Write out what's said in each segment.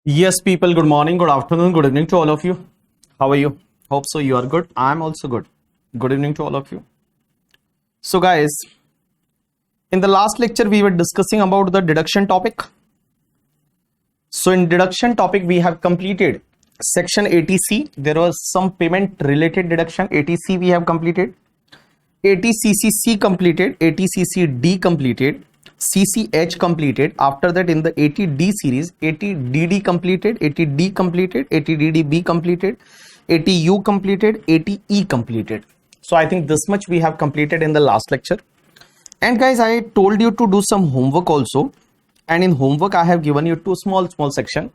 Yes, people, good morning, good afternoon, good evening to all of you. How are you? Hope so you are good. I'm also good. Good evening to all of you. So, guys, in the last lecture, we were discussing about the deduction topic. So, in deduction topic, we have completed section ATC. There was some payment related deduction. ATC we have completed. ATCCC completed. ATCCD completed. CCH completed. After that, in the ATD series, ATDD completed, ATD completed, ATDDB completed, ATU completed, ATE completed. So I think this much we have completed in the last lecture. And guys, I told you to do some homework also. And in homework, I have given you two small section.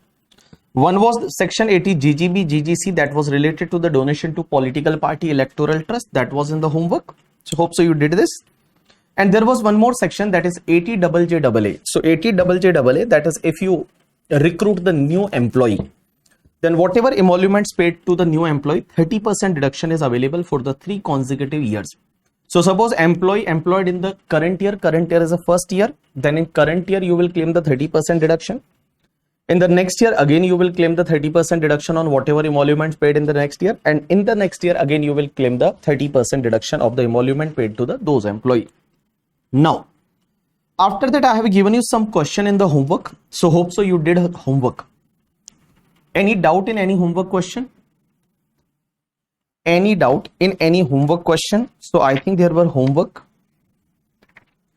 One was section 80 GGB GGC, that was related to the donation to political party electoral trust. That was in the homework. So hope so you did this. And there was one more section, that is 80 JJAA. So 80 JJAA, that is if you recruit the new employee, then whatever emoluments paid to the new employee, 30% deduction is available for the 3 consecutive years. So suppose employee employed in the current year is the first year, then in current year you will claim the 30% deduction. In the next year, again, you will claim the 30% deduction on whatever emoluments paid in the next year. And in the next year, again, you will claim the 30% deduction of the emolument paid to those employee. Now, after that, I have given you some question in the homework. So hope so you did homework. Any doubt in any homework question? Any doubt in any homework question? So I think there were homework.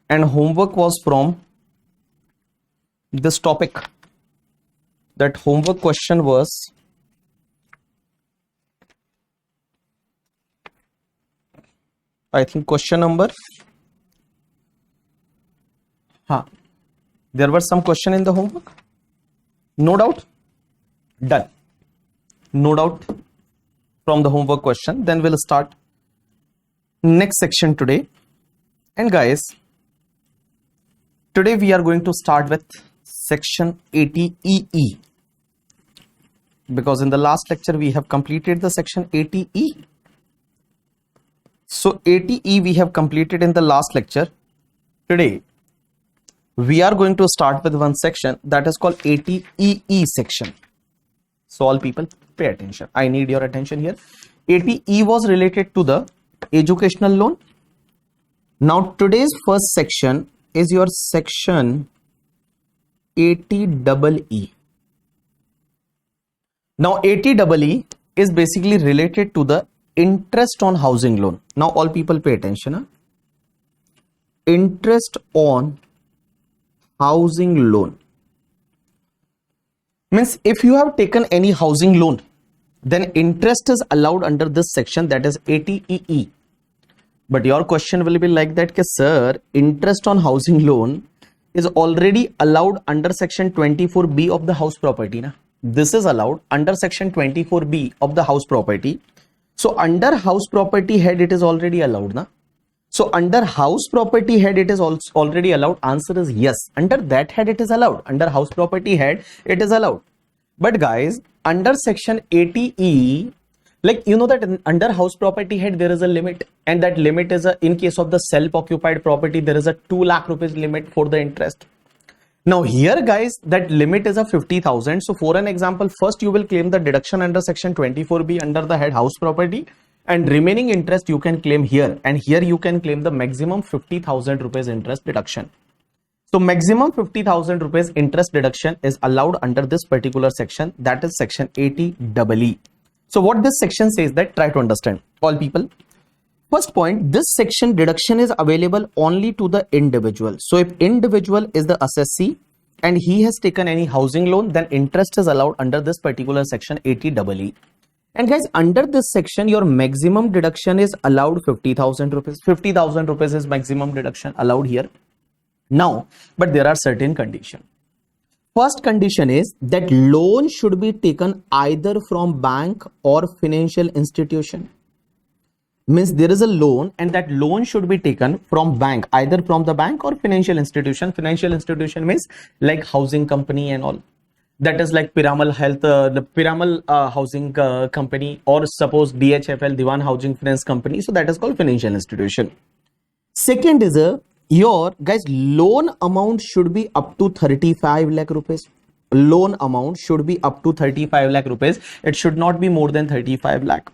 And homework was from this topic. That homework question was I think question number there were some question in the homework. No doubt. Done. No doubt from the homework question. Then we'll start next section today. And guys, today we are going to start with section 80EE, because in the last lecture we have completed the section 80E. So 80E we have completed in the last lecture. Today we are going to start with one section that is called 80EE section. So all people pay attention. I need your attention here. 80E was related to the educational loan. Now today's first section is your section 80EE. Now 80EE is basically related to the interest on housing loan. Now all people pay attention. Interest on housing loan means if you have taken any housing loan, then interest is allowed under this section, that is 80EE. But your question will be like that, sir, interest on housing loan is already allowed under section 24B of the house property. Na? This is allowed under section 24B of the house property. So under house property head, it is already allowed. Na? So under house property head, it is also already allowed. Answer is yes. Under that head, it is allowed. Under house property head, it is allowed. But guys, under section 80E, like you know that under house property head, there is a limit. And that limit is in case of the self-occupied property, there is a 2 lakh rupees limit for the interest. Now here guys, that limit is a 50,000. So for an example, first you will claim the deduction under section 24B under the head house property, and remaining interest you can claim here. And here you can claim the maximum 50,000 rupees interest deduction. So maximum 50,000 rupees interest deduction is allowed under this particular section, that is section 80EE. So what this section says, that try to understand all people. First point, this section deduction is available only to the individual. So if individual is the assessee and he has taken any housing loan, then interest is allowed under this particular section 80EE. And guys, under this section, your maximum deduction is allowed 50,000 rupees. 50,000 rupees is maximum deduction allowed here. Now, but there are certain conditions. First condition is that loan should be taken either from bank or financial institution. Means there is a loan and that loan should be taken from bank, either from the bank or financial institution. Financial institution means like housing company and all. That is like Piramal Health, the Piramal Housing Company, or suppose DHFL, Diwan Housing Finance Company. So that is called financial institution. Second is your guys loan amount should be up to 35 lakh rupees. loan amount should be up to 35 lakh rupees. It should not be more than 35 lakh.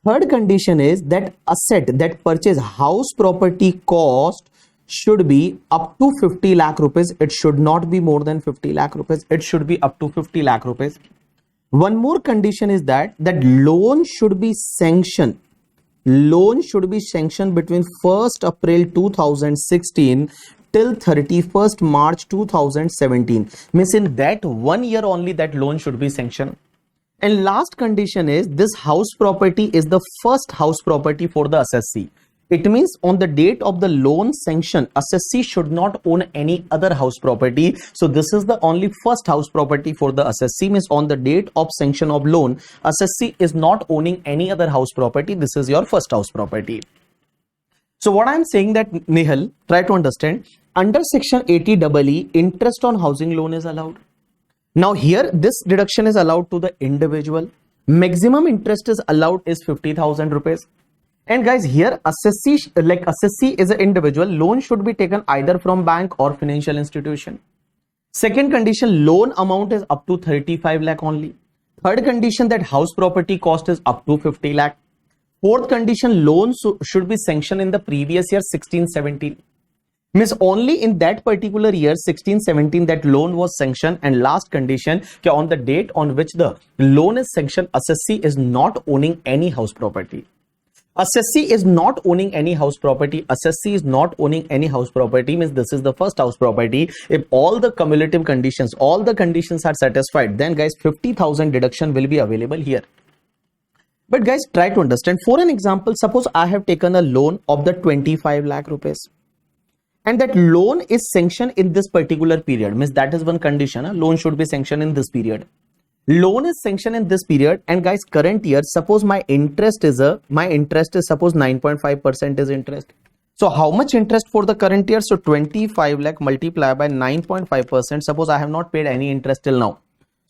Third condition is that asset that purchase house property cost should be up to 50 lakh rupees. It should not be more than 50 lakh rupees. It should be up to 50 lakh rupees. One more condition is that loan should be sanctioned. Loan should be sanctioned between 1st April 2016 till 31st March 2017. Means in that 1 year only that loan should be sanctioned. And last condition is this house property is the first house property for the assessee. It means on the date of the loan sanction, assessee should not own any other house property. So this is the only first house property for the assessee. Means on the date of sanction of loan, assessee is not owning any other house property. This is your first house property. So what I am saying that Nihal, try to understand. Under section 80EE, interest on housing loan is allowed. Now here this deduction is allowed to the individual. Maximum interest is allowed is 50,000 rupees. And guys, here assessee is an individual. Loan should be taken either from bank or financial institution. Second condition, loan amount is up to 35 lakh only. Third condition, that house property cost is up to 50 lakh. Fourth condition, loan should be sanctioned in the previous year 16-17. Means only in that particular year 16-17 that loan was sanctioned. And last condition, on the date on which the loan is sanctioned, assessee is not owning any house property. Assessee is not owning any house property. Assessee is not owning any house property means this is the first house property. If all the cumulative conditions, all the conditions are satisfied, then guys 50,000 deduction will be available here. But guys, try to understand. For an example, suppose I have taken a loan of the 25 lakh rupees. And that loan is sanctioned in this particular period. Means that is one condition. Loan should be sanctioned in this period. Loan is sanctioned in this period, and guys, current year, suppose my interest is suppose 9.5% is interest. So how much interest for the current year? So 25 lakh multiplied by 9.5%. Suppose I have not paid any interest till now.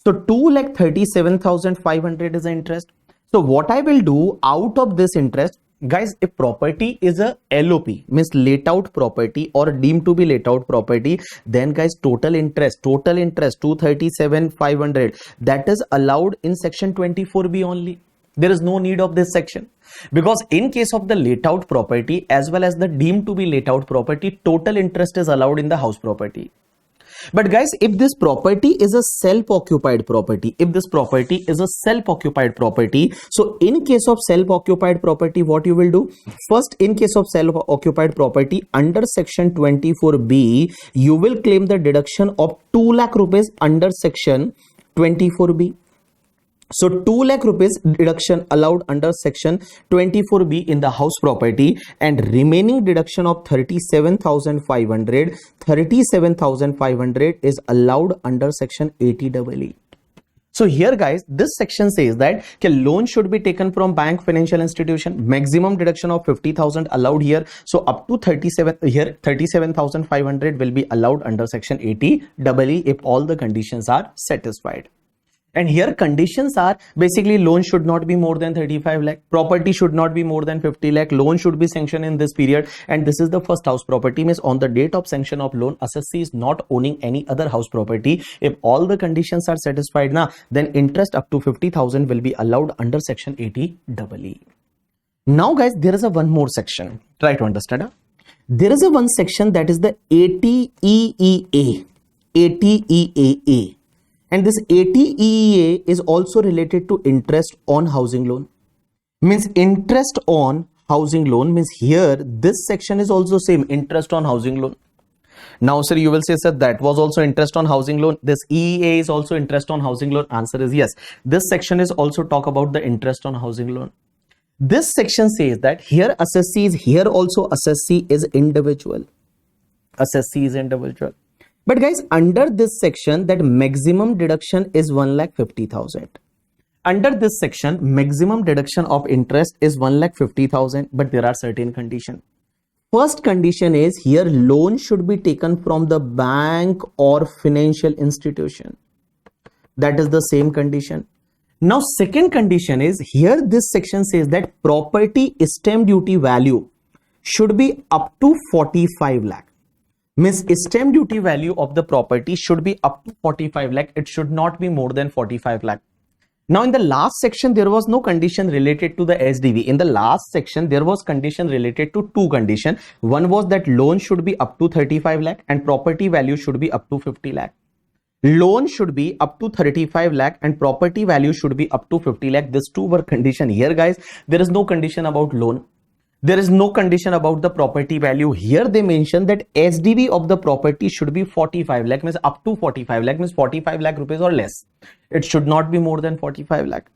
So 2,37,500 is the interest. So what I will do out of this interest, guys, if property is a LOP, means let out property or deemed to be let out property, then guys total interest 237,500 that is allowed in section 24B only. There is no need of this section, because in case of the let out property as well as the deemed to be let out property, total interest is allowed in the house property. But guys, if this property is a self-occupied property, so in case of self-occupied property, what you will do? First, in case of self-occupied property, under section 24B, you will claim the deduction of 2 lakh rupees under section 24B. So 2 lakh rupees deduction allowed under section 24B in the house property, and remaining deduction of 37,500 is allowed under section 80EE. So here guys, this section says that loan should be taken from bank, financial institution, maximum deduction of 50,000 allowed here. So up to 37,500 will be allowed under section 80EE if all the conditions are satisfied. And here conditions are basically loan should not be more than 35 lakh, property should not be more than 50 lakh, loan should be sanctioned in this period, and this is the first house property. Means on the date of sanction of loan, assessee is not owning any other house property. If all the conditions are satisfied now, then interest up to 50,000 will be allowed under section 80EE. Now guys, there is a one more section. Try to understand. There is a one section that is the 80EEA. And this 80EEA is also related to interest on housing loan. Means interest on housing loan means here this section is also same, interest on housing loan. Now sir, you will say, sir, that was also interest on housing loan. This EEA is also interest on housing loan. Answer is yes. This section is also talk about the interest on housing loan. This section says that here assessee is, here also assessee is individual. Assessee is individual. But guys, under this section, that maximum deduction is 1,50,000. Under this section, maximum deduction of interest is 1,50,000, but there are certain conditions. First condition is here loan should be taken from the bank or financial institution. That is the same condition. Now, second condition is here this section says that property stamp duty value should be up to 45 lakh. Means stamp duty value of the property should be up to 45 lakh. It should not be more than 45 lakh. Now, in the last section, there was no condition related to the SDV. In the last section, there was condition related to two conditions. One was that loan should be up to 35 lakh and property value should be up to 50 lakh. Loan should be up to 35 lakh and property value should be up to 50 lakh. These two were condition. Here, guys, there is no condition about loan. There is no condition about the property value. Here they mention that SDV of the property should be 45 lakh, means up to 45 lakh, means 45 lakh rupees or less. It should not be more than 45 lakh.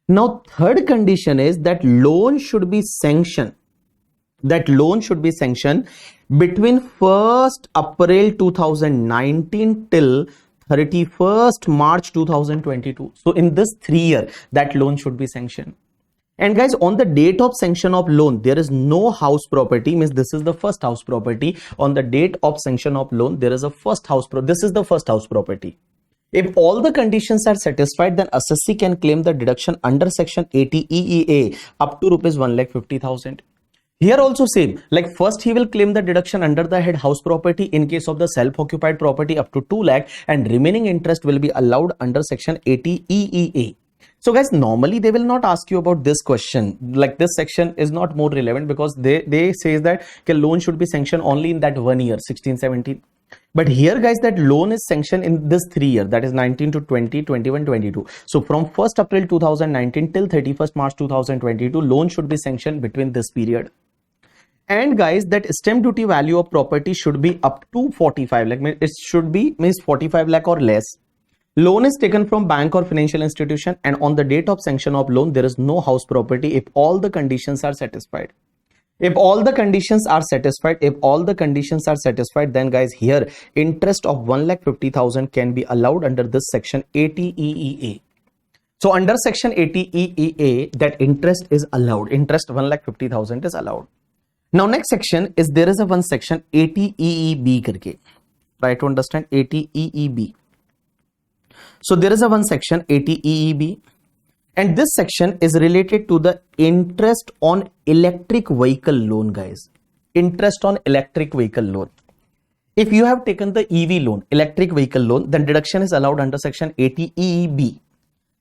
Now, third condition is that loan should be sanctioned. That loan should be sanctioned between 1st April 2019 till 31st March 2022. So in this 3 year, that loan should be sanctioned. And guys, on the date of sanction of loan, there is no house property, means this is the first house property. On the date of sanction of loan, there is a first house this is the first house property. If all the conditions are satisfied, then assessee can claim the deduction under section 80EEA up to rupees 1,50,000. Here also same, like first he will claim the deduction under the head house property in case of the self-occupied property up to 2 lakh, and remaining interest will be allowed under section 80EEA. So guys, normally they will not ask you about this question. Like this section is not more relevant because they say that loan should be sanctioned only in that 1 year, 16-17. But here guys, that loan is sanctioned in this 3 year, that is 19 to 20, 21, 22. So from 1st April 2019 till 31st March 2022, loan should be sanctioned between this period. And guys, that stamp duty value of property should be up to 45 lakh. It should be means 45 lakh or less. Loan is taken from bank or financial institution, and on the date of sanction of loan, there is no house property if all the conditions are satisfied. If all the conditions are satisfied, then guys, here interest of 1,50,000 can be allowed under this section 80EEA. So under section 80EEA, that interest is allowed. Interest 1,50,000 is allowed. Now next section is, there is a one section 80EEB karke. Try to understand 80EEB. So there is a one section 80EEB, and this section is related to the interest on electric vehicle loan, guys. Interest on electric vehicle loan. If you have taken the EV loan, electric vehicle loan, then deduction is allowed under section 80EEB.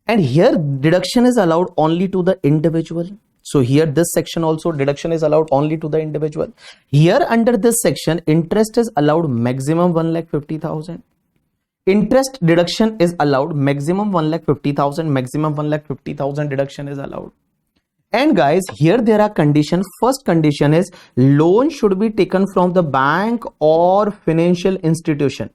And here deduction is allowed only to the individual. So here this section also deduction is allowed only to the individual. Here under this section, interest is allowed maximum 1,50,000. Interest deduction is allowed maximum 1,50,000, maximum 1,50,000 deduction is allowed. And guys, here there are conditions. First condition is loan should be taken from the bank or financial institution.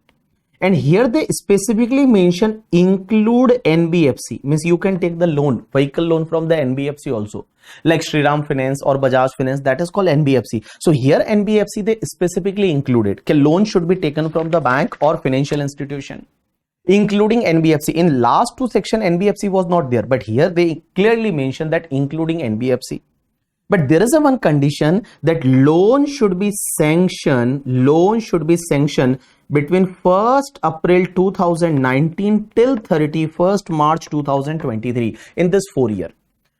And here they specifically mention include NBFC, means you can take the loan, vehicle loan from the NBFC also, like Shriram Finance or Bajaj Finance, that is called NBFC. So here NBFC they specifically included that loan should be taken from the bank or financial institution, including NBFC. In last two section NBFC was not there, but here they clearly mention that including NBFC. But there is a one condition that loan should be sanctioned between 1st April 2019 till 31st March 2023 in this 4 year.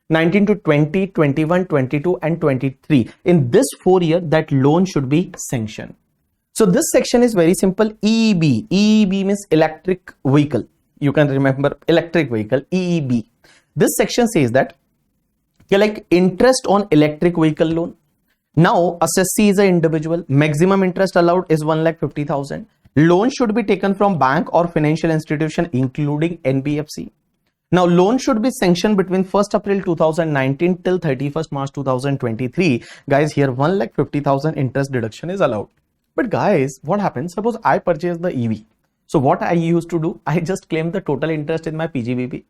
19 to 20, 21, 22 and 23. In this 4 year, that loan should be sanctioned. So this section is very simple. EEB. EEB means electric vehicle. You can remember electric vehicle, EEB. This section says that like interest on electric vehicle loan. Now assessee is an individual. Maximum interest allowed is 1,50,000. Loan should be taken from bank or financial institution including NBFC. Now loan should be sanctioned between 1st April 2019 till 31st March 2023. Guys, here 1,50,000 interest deduction is allowed. But guys, what happens? Suppose I purchase the EV. So what I used to do, I just claim the total interest in my PGBP.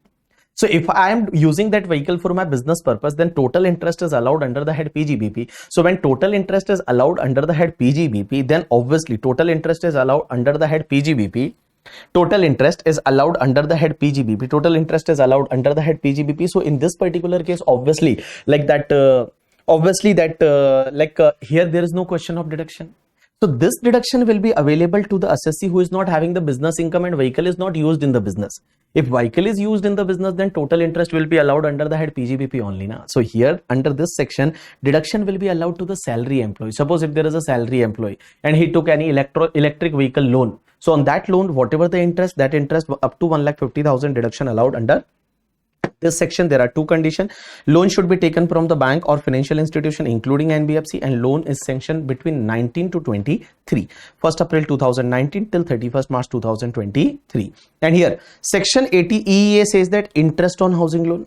So if I am using that vehicle for my business purpose, then total interest is allowed under the head PGBP. So when total interest is allowed under the head PGBP, then obviously total interest is allowed under the head PGBP. Total interest is allowed under the head PGBP. Total interest is allowed under the head PGBP. So in this particular case, obviously, like that, here there is no question of deduction. So this deduction will be available to the assessee who is not having the business income and vehicle is not used in the business. If vehicle is used in the business, then total interest will be allowed under the head PGBP only. Na? So here under this section, deduction will be allowed to the salary employee. Suppose if there is a salary employee and he took any electric vehicle loan. So on that loan, whatever the interest, that interest up to 1,50,000 deduction allowed under this section. There are two conditions. Loan should be taken from the bank or financial institution including NBFC, and loan is sanctioned between 19 to 23, 1st April 2019 till 31st March 2023. And here section 80 EEA says that interest on housing loan,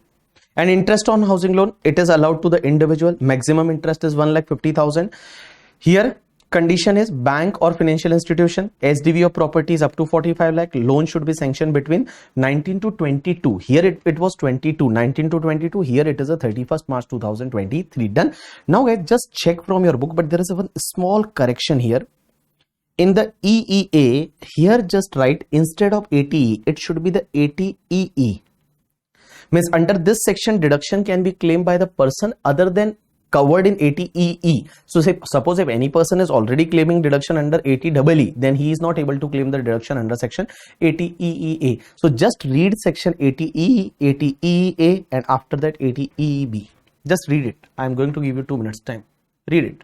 and interest on housing loan, it is allowed to the individual. Maximum interest is 1,50,000. Here condition is bank or financial institution, SDV of properties up to 45 lakh. Loan should be sanctioned between 19 to 22. Here it was 22, 19 to 22. Here it is a 31st March 2023. Done. Now guys, just check from your book, but there is a small correction here. In the EEA, here just write instead of 80E, it should be the 80EE. Means under this section, deduction can be claimed by the person other than covered in 80EE. So suppose if any person is already claiming deduction under 80EE, then he is not able to claim the deduction under section 80EEA. So just read section 80E, 80EA, and after that 80EB. Just read it. I am going to give you 2 minutes time. Read it.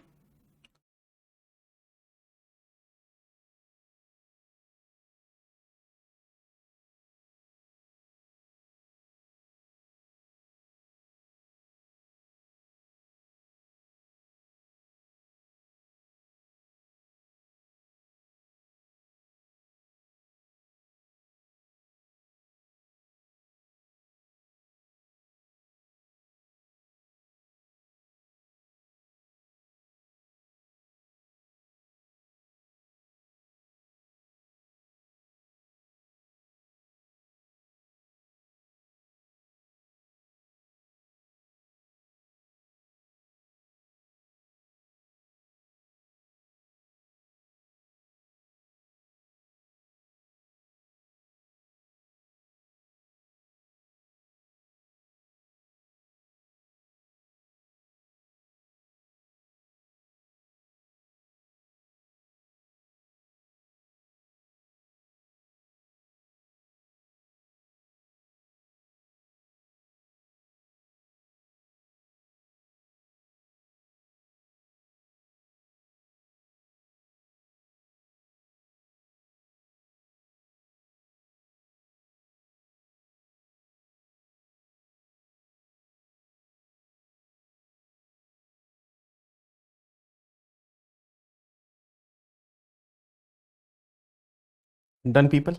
Done, people.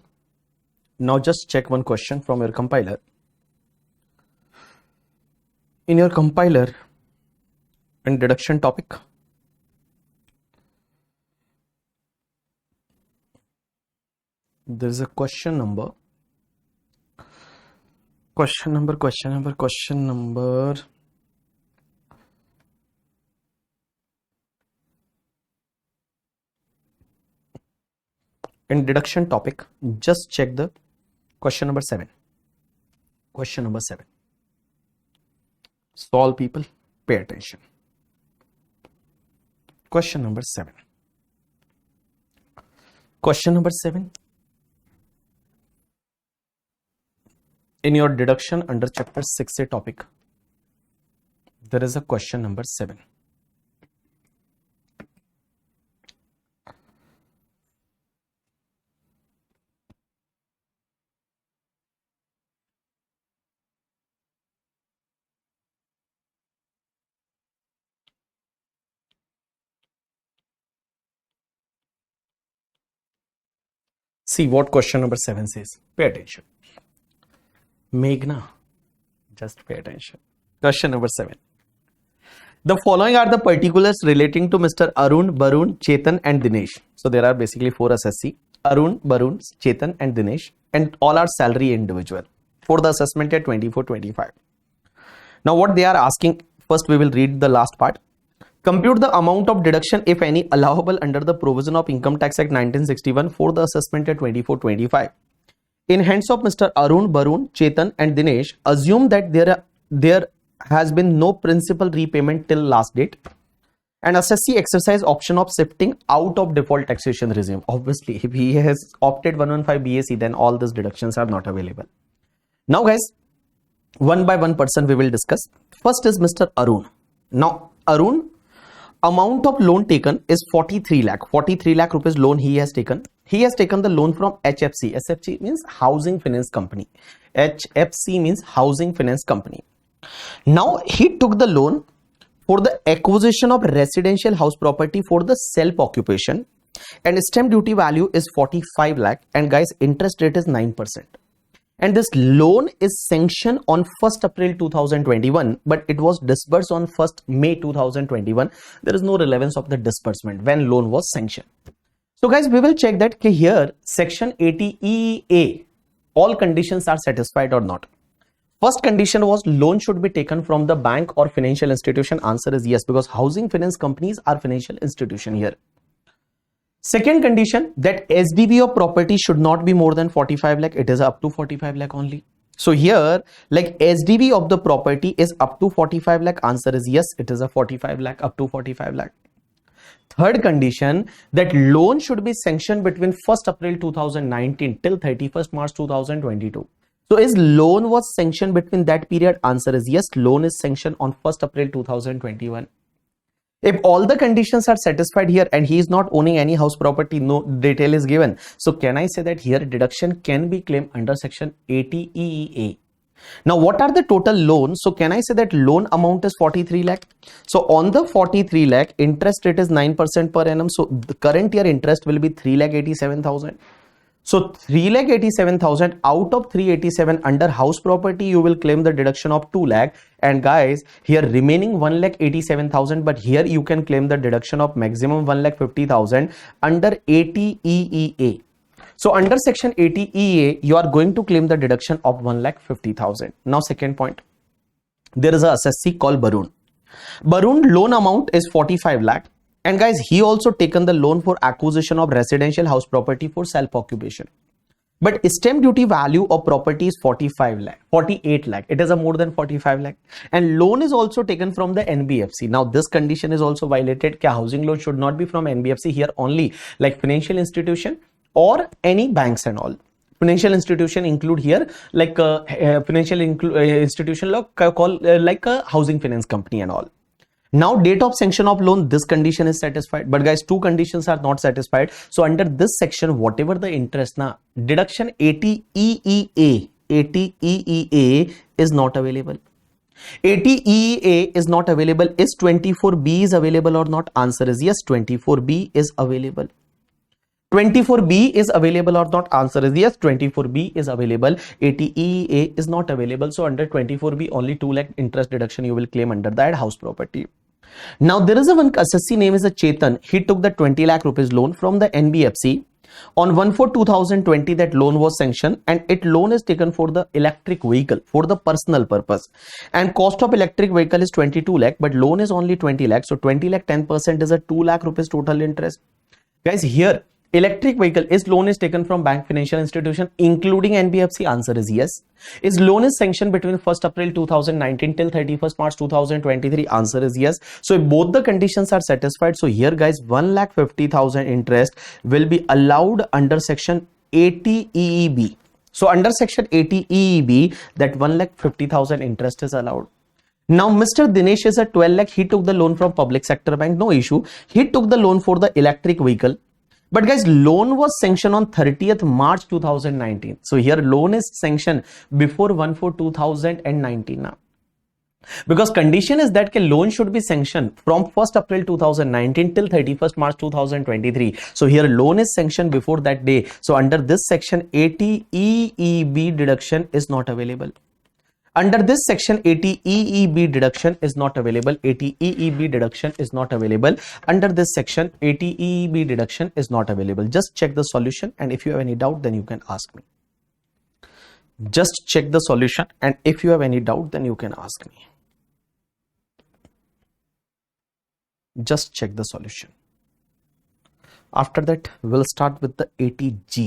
Now just check one question from your compiler. In your compiler, in deduction topic, there is a question number. In deduction topic, just check the question number 7. Question number 7. Solve, people. Pay attention. Question number 7. Question number 7. In your deduction under chapter 6A topic, there is a question number 7. See what question number 7 says. Pay attention. Meghna, just pay attention. Question number 7. The following are the particulars relating to Mr. Arun, Barun, Chetan and Dinesh. So there are basically 4 assessee. Arun, Barun, Chetan and Dinesh, and all are salary individual for the assessment at 24-25. Now what they are asking, first we will read the last part. Compute the amount of deduction, if any, allowable under the provision of Income Tax Act 1961 for the assessment at 24-25. In hands of Mr. Arun, Barun, Chetan and Dinesh, assume that there has been no principal repayment till last date, And assessee exercise option of shifting out of default taxation regime. Obviously, if he has opted 115 BAC, then all these deductions are not available. Now, guys, one by one person we will discuss. First is Mr. Arun. Now, Arun, amount of loan taken is 43 lakh. 43 lakh rupees loan he has taken. He has taken the loan from HFC. SFC means Housing Finance Company. HFC means Housing Finance Company. Now, he took the loan for the acquisition of residential house property for the self occupation, and stamp duty value is 45 lakh, and guys, interest rate is 9%. And this loan is sanctioned on 1st April 2021, but it was disbursed on 1st May 2021. There is no relevance of the disbursement when loan was sanctioned. So guys, we will check that here section 80EA, all conditions are satisfied or not. First condition was loan should be taken from the bank or financial institution. Answer is yes, because housing finance companies are financial institution here. Second condition, that SBB of property should not be more than 45 lakh. It is up to 45 lakh only. So here, like SDB of the property is up to 45 lakh. Answer is yes, it is a 45 lakh, up to 45 lakh. Third condition, that loan should be sanctioned between 1st April 2019 till 31st March 2022. So is loan was sanctioned between that period? Answer is yes, loan is sanctioned on 1st April 2021. If all the conditions are satisfied here and he is not owning any house property, no detail is given. So can I say that here deduction can be claimed under section 80EEA? Now, what are the total loans? So can I say that loan amount is 43 lakh? So on the 43 lakh, interest rate is 9% per annum. So the current year interest will be 3,87,000. So 3,87,000 out of 387 under house property, you will claim the deduction of 2 lakh. And guys, here remaining 1,87,000, but here you can claim the deduction of maximum 1,50,000 under 80EEA. So under section 80EA, you are going to claim the deduction of 1,50,000. Now second point, there is a assessee called Barun. Barun loan amount is 45 lakh. And guys, he also taken the loan for acquisition of residential house property for self-occupation. But stamp duty value of property is 45 lakh, 48 lakh. It is a more than 45 lakh. And loan is also taken from the NBFC. Now, this condition is also violated. Housing loan should not be from NBFC here only, like financial institution or any banks and all. Financial institution include here like financial institution like a housing finance company and all. Now, date of sanction of loan, this condition is satisfied. But guys, two conditions are not satisfied. So under this section, whatever the interest, deduction 80EEA is not available. 80EEA is not available. Is 24B is available or not? Answer is yes, 24B is available. 24B is available or not? Answer is yes, 24B is available. 80EEA is not available. So under 24B, only 2 lakh interest deduction you will claim under that house property. Now there is a one assessee name is a Chetan. He took the 20 lakh rupees loan from the NBFC. On 1/4/2020, that loan was sanctioned, and it loan is taken for the electric vehicle for the personal purpose. And cost of electric vehicle is 22 lakh, but loan is only 20 lakh. So 20 lakh 10% is a 2 lakh rupees total interest. Guys, here electric vehicle is loan is taken from bank financial institution including NBFC. Answer is yes. Is loan is sanctioned between 1st April 2019 till 31st March 2023? Answer is yes. So if both the conditions are satisfied, so here guys 1,50,000 interest will be allowed under section 80 EEB. So under section 80 EEB, that 1,50,000 interest is allowed. Now Mr. Dinesh is a 12 lakh. He took the loan from public sector bank, no issue. He took the loan for the electric vehicle. But guys, loan was sanctioned on 30th March 2019. So here loan is sanctioned before 1/4/2019 now. Because condition is that loan should be sanctioned from 1st April 2019 till 31st March 2023. So here loan is sanctioned before that day. So under this section 80 EEB deduction is not available. Under this section 80 EEB deduction is not available. 80 EEB deduction is not available. Under this section 80 EEB deduction is not available. Just check the solution, and if you have any doubt, then you can ask me. Just check the solution, and if you have any doubt, then you can ask me. Just check the solution. After that, we'll start with the 80G.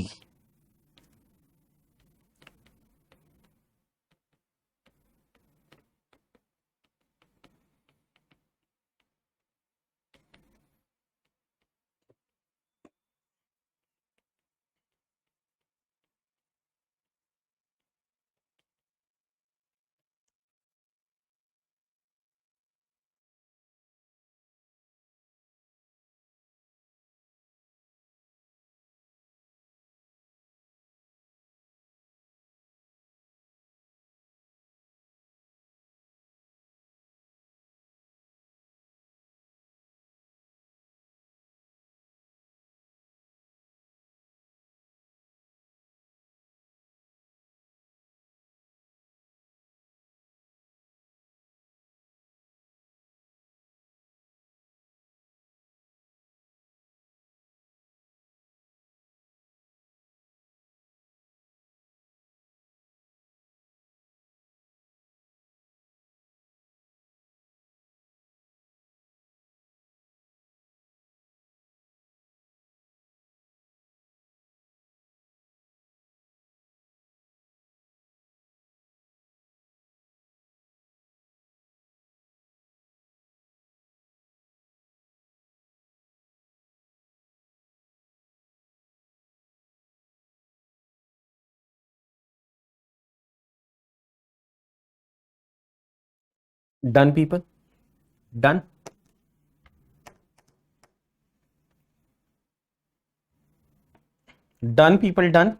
Done, people? Done? Done, people? Done?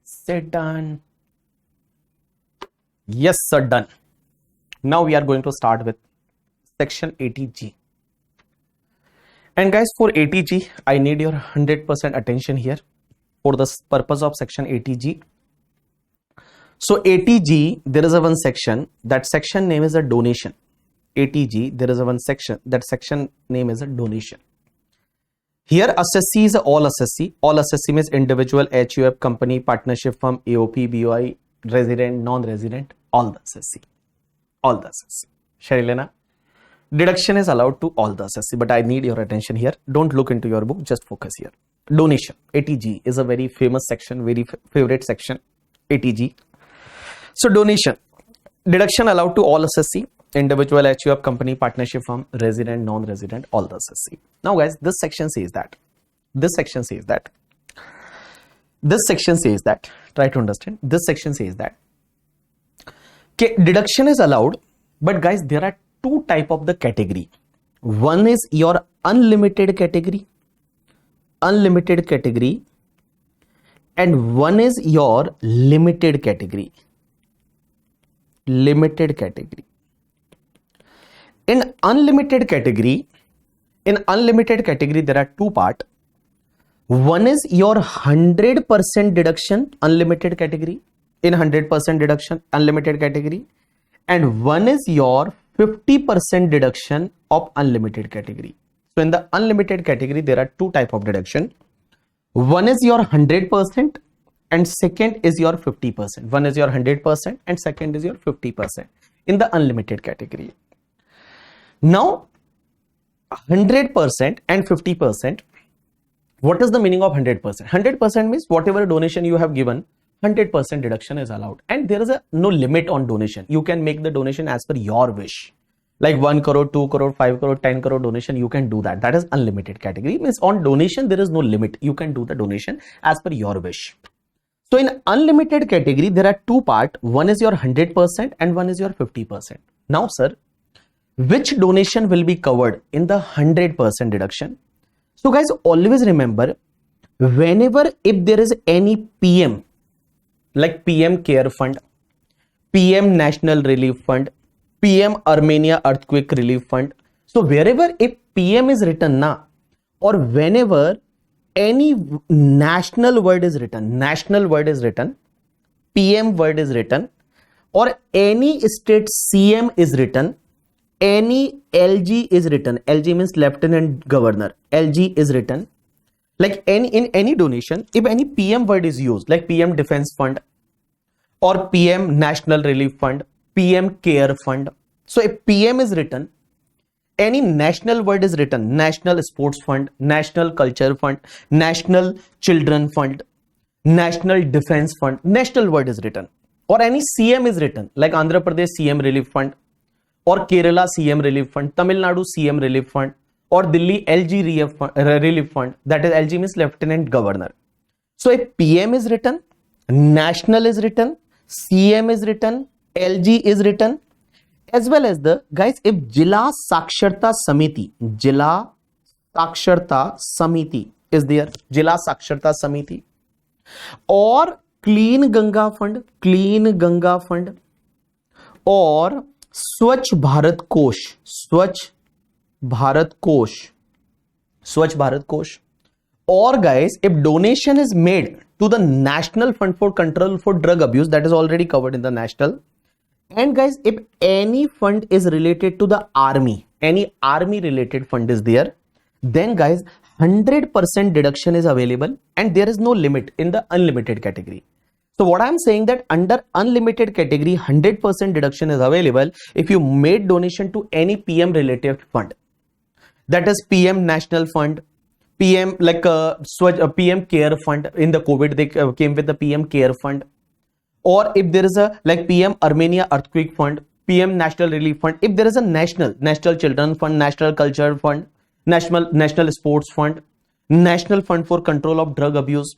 Say done. Yes, sir, done. Now we are going to start with section 80G. And guys, for 80G, I need your 100% attention here for the purpose of section 80G. So 80G, there is a one section, that section name is a donation. 80G, there is a one section, that section name is a donation. Here assessee is all assessee. All assessee means individual, HUF, company, partnership firm, AOP, BOI, resident, non-resident, all the assessee. All the assessee. Sharilena, deduction is allowed to all the assessee, but I need your attention here. Don't look into your book, just focus here. Donation, 80G is a very famous section, very favorite section, 80G. So donation, deduction allowed to all assessee, individual, HUF, company, partnership firm, resident, non-resident, all the assessee. Now guys, this section says that, try to understand, this section says that deduction is allowed, but guys, there are two type of the category. One is your unlimited category, and one is your limited category. In unlimited category, there are two parts. One is your 100% deduction, unlimited category, in 100% deduction, unlimited category, and one is your 50% deduction of unlimited category. So in the unlimited category, there are two type of deduction. One is your 100% and second is your 50%. One is your 100% and second is your 50% in the unlimited category. Now 100% and 50%, what is the meaning of 100%? 100% means whatever donation you have given, 100% deduction is allowed, and there is no limit on donation. You can make the donation as per your wish, like 1 crore, 2 crore, 5 crore, 10 crore donation, you can do that. That is unlimited category. Means on donation there is no limit, you can do the donation as per your wish. So in unlimited category, there are two parts. One is your 100% and one is your 50%. Now sir, which donation will be covered in the 100% deduction? So guys, always remember, whenever if there is any PM, like PM Care Fund, PM National Relief Fund, PM Armenia Earthquake Relief Fund. So wherever if PM is written na, or whenever any national word is written, PM word is written, or any state CM is written, any LG is written, LG means Lieutenant Governor, LG is written, like in any donation, if any PM word is used, like PM Defense Fund or PM National Relief Fund, PM Care Fund. So if PM is written, any national word is written, National Sports Fund, National Culture Fund, National Children Fund, National Defense Fund, national word is written, or any CM is written, like Andhra Pradesh CM Relief Fund, or Kerala CM Relief Fund, Tamil Nadu CM Relief Fund, or Delhi LG Relief Fund, that is LG means Lieutenant Governor. So if PM is written, national is written, CM is written, LG is written, as well as the guys, if Jila Saksharta Samiti is there, Jila Saksharta Samiti, or Clean Ganga Fund, or Swachh Bharat Kosh, or guys, if donation is made to the National Fund for Control for Drug Abuse, that is already covered in the national. And guys, if any fund is related to the army, any army related fund is there, then guys 100% deduction is available and there is no limit in the unlimited category. So what I am saying that under unlimited category 100% deduction is available if you made donation to any PM related fund, that is PM National Fund, PM like PM Care Fund. In the COVID they came with the PM Care Fund, or if there is a like PM Armenia Earthquake Fund, PM National Relief Fund, if there is a National Children Fund, National Culture Fund, National Sports Fund, National Fund for Control of Drug Abuse,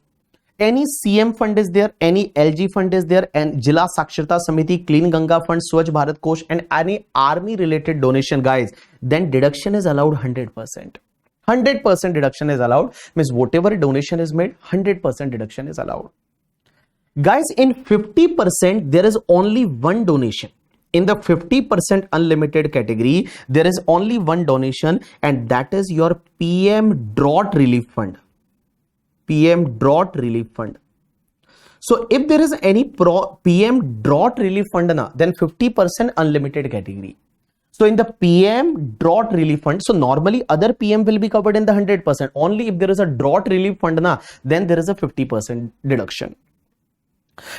any CM fund is there, any LG fund is there, and Jila Saksharta Samiti, Clean Ganga Fund, Swachh Bharat Kosh, and any army related donation, guys, then deduction is allowed 100%. 100% deduction is allowed, means whatever donation is made, 100% deduction is allowed. Guys, in 50%, there is only one donation. In the 50% unlimited category, there is only one donation, and that is your PM Drought Relief Fund. PM Drought Relief Fund. So if there is any PM Drought Relief Fund, then 50% unlimited category. So in the PM Drought Relief Fund, so normally other PM will be covered in the 100%. Only if there is a Drought Relief Fund, then there is a 50% deduction.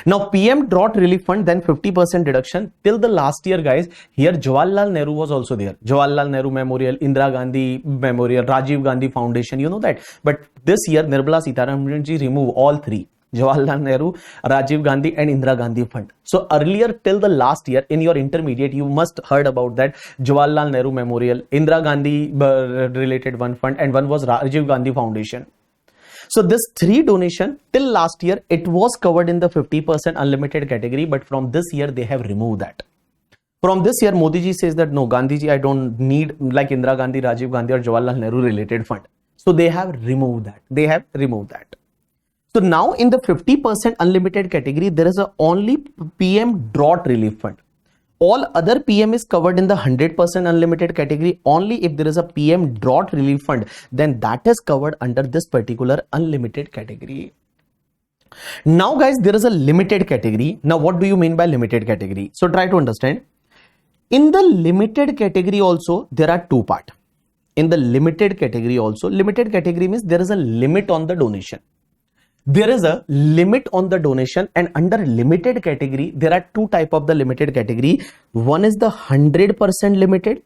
Now PM Drought Relief Fund, then 50% deduction. Till the last year, guys, here Jawaharlal Nehru was also there. Jawaharlal Nehru Memorial, Indira Gandhi Memorial, Rajiv Gandhi Foundation, you know that. But this year Nirmala Sitharaman ji remove all three: Jawaharlal Nehru, Rajiv Gandhi and Indira Gandhi Fund. So earlier, till the last year, in your intermediate, you must heard about that Jawaharlal Nehru Memorial, Indira Gandhi related one fund, and one was Rajiv Gandhi Foundation. So this three donation till last year, it was covered in the 50% unlimited category, but from this year they have removed that. From this year, Modi ji says that no, Gandhi ji, I don't need like Indira Gandhi, Rajiv Gandhi or Jawaharlal Nehru related fund. So they have removed that. They have removed that. So now in the 50% unlimited category, there is a only PM Drought Relief Fund. All other PM is covered in the 100% unlimited category. Only if there is a PM Drought Relief Fund, then that is covered under this particular unlimited category. Now guys, there is a limited category. Now what do you mean by limited category? So try to understand. In the limited category also, there are two parts. In the limited category also, limited category means there is a limit on the donation. There is a limit on the donation, and under limited category, there are two types of the limited category. One is the 100% limited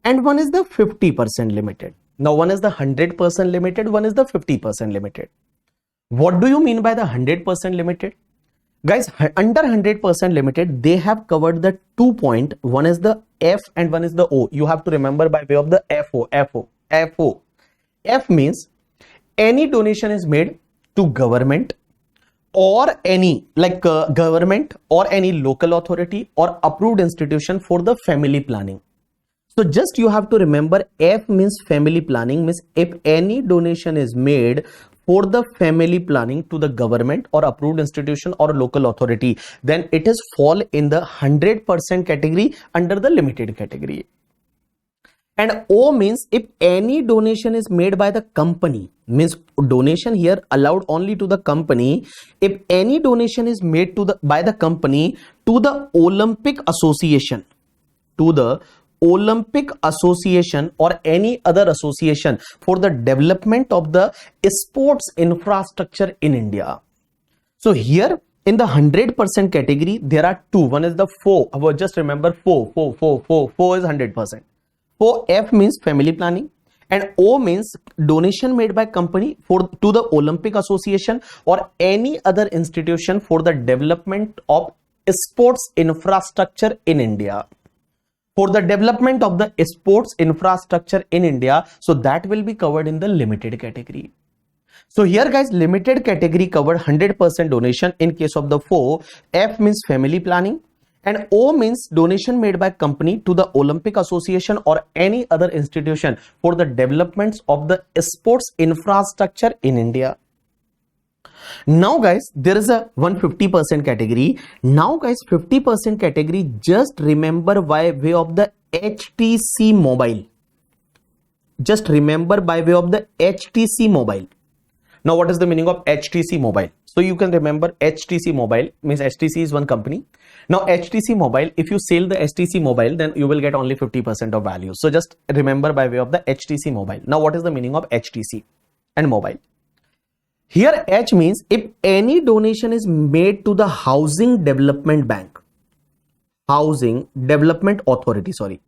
and one is the 50% limited. Now one is the 100% limited, one is the 50% limited. What do you mean by the 100% limited? Guys, under 100% limited, they have covered the 2 point. One is the F and one is the O. You have to remember by way of the FO. F means any donation is made to government or any government or any local authority or approved institution for the family planning. So just you have to remember, F means family planning, means if any donation is made for the family planning to the government or approved institution or local authority, then it is fall in the 100% category under the limited category. And O means if any donation is made by the company, means donation here allowed only to the company. If any donation is made by the company to the Olympic Association, or any other association for the development of the sports infrastructure in India. So here in the 100% category, there are two. One is the FO. Just remember FO is 100%. So F means family planning and O means donation made by company to the Olympic Association or any other institution for the development of sports infrastructure in India. For the development of the sports infrastructure in India, so that will be covered in the limited category. So here guys, limited category covered 100% donation in case of the FO. F means family planning. And O means donation made by company to the Olympic Association or any other institution for the developments of the sports infrastructure in India. Now guys, there is a 150% category. Now guys, 50% category, just remember by way of the HTC Mobile. Just remember by way of the HTC Mobile. Now what is the meaning of HTC Mobile? So you can remember HTC Mobile means HTC is one company. Now HTC Mobile, if you sell the HTC Mobile, then you will get only 50% of value. So just remember by way of the HTC Mobile. Now what is the meaning of HTC and mobile? Here H means if any donation is made to the Housing Development Bank, Housing Development Authority, sorry.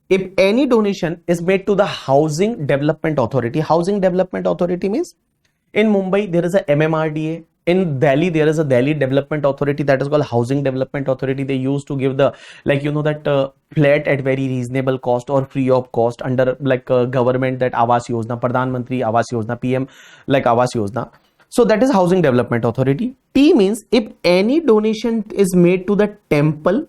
If any donation is made to the Housing Development Authority means in Mumbai there is a MMRDA. In Delhi, there is a Delhi Development Authority that is called Housing Development Authority. They used to give the, flat at very reasonable cost or free of cost under government, that Awas Yojana, Pradhan Mantri Awas Yojana, PM Awas Yojana. So that is Housing Development Authority. T means if any donation is made to the temple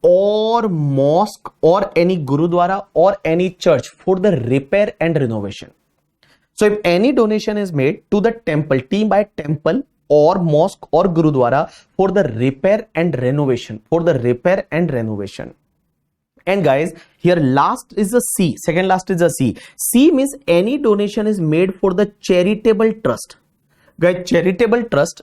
or mosque or any gurudwara or any church for the repair and renovation. So if any donation is made to the temple, T by temple or mosque or gurudwara for the repair and renovation, for the repair and renovation. And guys, here last is a C, second last is a C. C means any donation is made for the charitable trust. Guys, charitable trust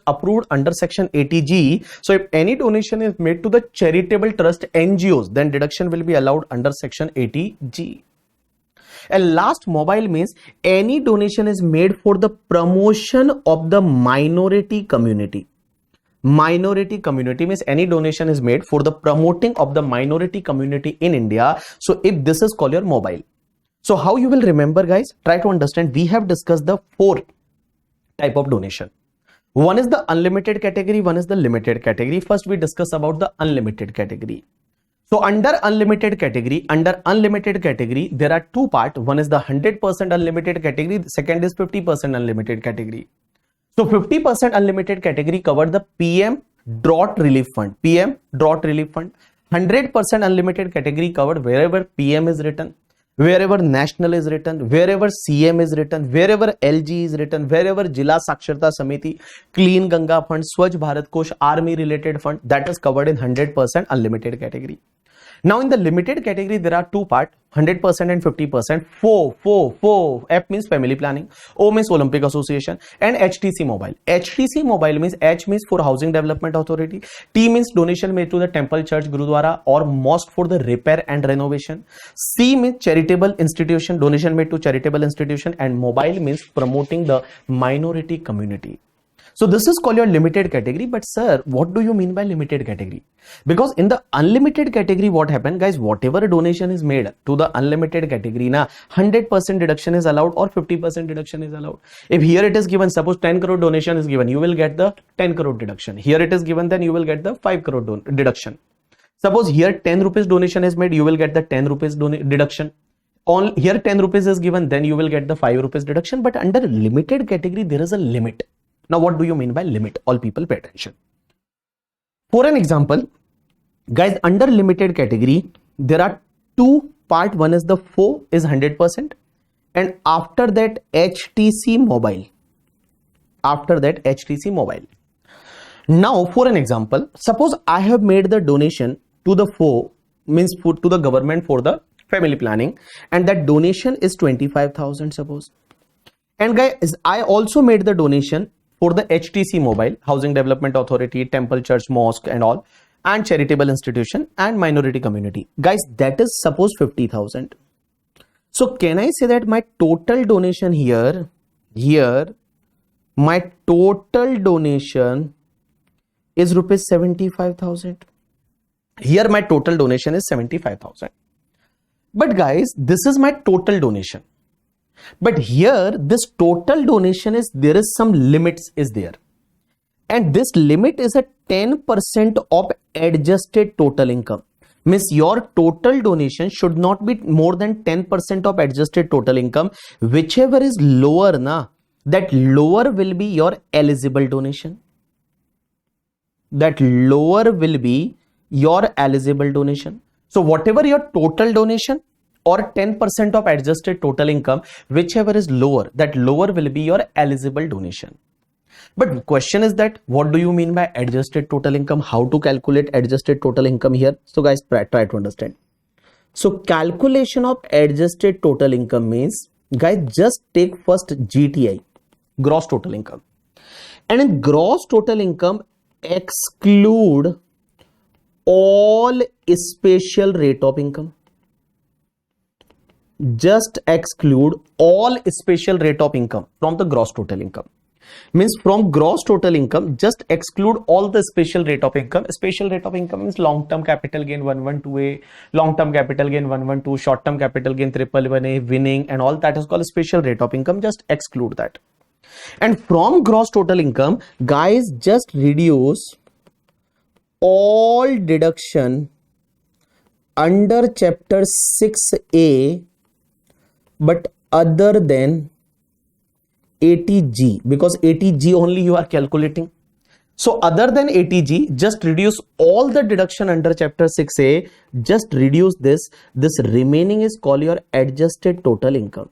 approved under section 80G. So if any donation is made to the charitable trust NGOs, then deduction will be allowed under section 80G. And last, mobile means any donation is made for the promotion of the minority community. Minority community means any donation is made for the promoting of the minority community in India. So if this is called your mobile. So how you will remember, guys? Try to understand. We have discussed the 4 type of donation. One is the unlimited category, one is the limited category. First we discuss about the unlimited category. So under unlimited category, there are 2 parts. One is the 100% unlimited category, the second is 50% unlimited category. So 50% unlimited category covered the PM drought relief fund. 100% unlimited category covered wherever PM is written, wherever national is written, wherever CM is written, wherever LG is written, wherever Jila Saksharta Samiti, Clean Ganga Fund, Swachh Bharat Kosh, army related fund, that is covered in 100% unlimited category. Now in the limited category, there are 2 parts, 100% and 50%. 4. F means family planning, O means Olympic Association, and HTC mobile. HTC mobile means H means for Housing Development Authority, T means donation made to the temple, church, gurudwara or mosque for the repair and renovation, C means charitable institution, donation made to charitable institution, and mobile means promoting the minority community. So this is called your limited category. But sir, what do you mean by limited category? Because in the unlimited category, what happened, guys? Whatever donation is made to the unlimited category, 100% deduction is allowed or 50% deduction is allowed. If here it is given, suppose 10 crore donation is given, you will get the 10 crore deduction. Here it is given, then you will get the 5 crore deduction. Suppose here 10 rupees donation is made, you will get the 10 rupees deduction. Here 10 rupees is given, then you will get the 5 rupees deduction. But under limited category, there is a limit. Now, what do you mean by limit? All people pay attention. For an example, guys, under limited category, there are 2 parts. One is the 4 is 100%. And after that, HTC mobile. Now, for an example, suppose I have made the donation to the 4, means to the government for the family planning. And that donation is 25,000, suppose. And guys, I also made the donation for the HTC mobile, Housing Development Authority, temple, church, mosque and all, and charitable institution and minority community. Guys, that is suppose 50,000. So can I say that my total donation here, my total donation is rupees 75,000. Here my total donation is 75,000. But guys, this is my total donation. But here this total donation is, there is some limits is there, and this limit is a 10% of adjusted total income. Means your total donation should not be more than 10% of adjusted total income. Whichever is lower, that lower will be your eligible donation. So whatever your total donation or 10% of adjusted total income, whichever is lower, that lower will be your eligible donation. But question is that what do you mean by adjusted total income? How to calculate adjusted total income here? So guys, try to understand. So calculation of adjusted total income means, guys, just take first GTI, gross total income, and in gross total income exclude all special rate of income. Just exclude all special rate of income from the gross total income. Means from gross total income, just exclude all the special rate of income. Special rate of income means long-term capital gain 112A, long-term capital gain 112, short-term capital gain 111A, winning and all, that is called special rate of income. Just exclude that. And from gross total income, guys, just reduce all deduction under chapter 6A, but other than ATG, because ATG only you are calculating. So other than ATG, just reduce all the deduction under chapter 6A, just reduce this. This remaining is called your adjusted total income.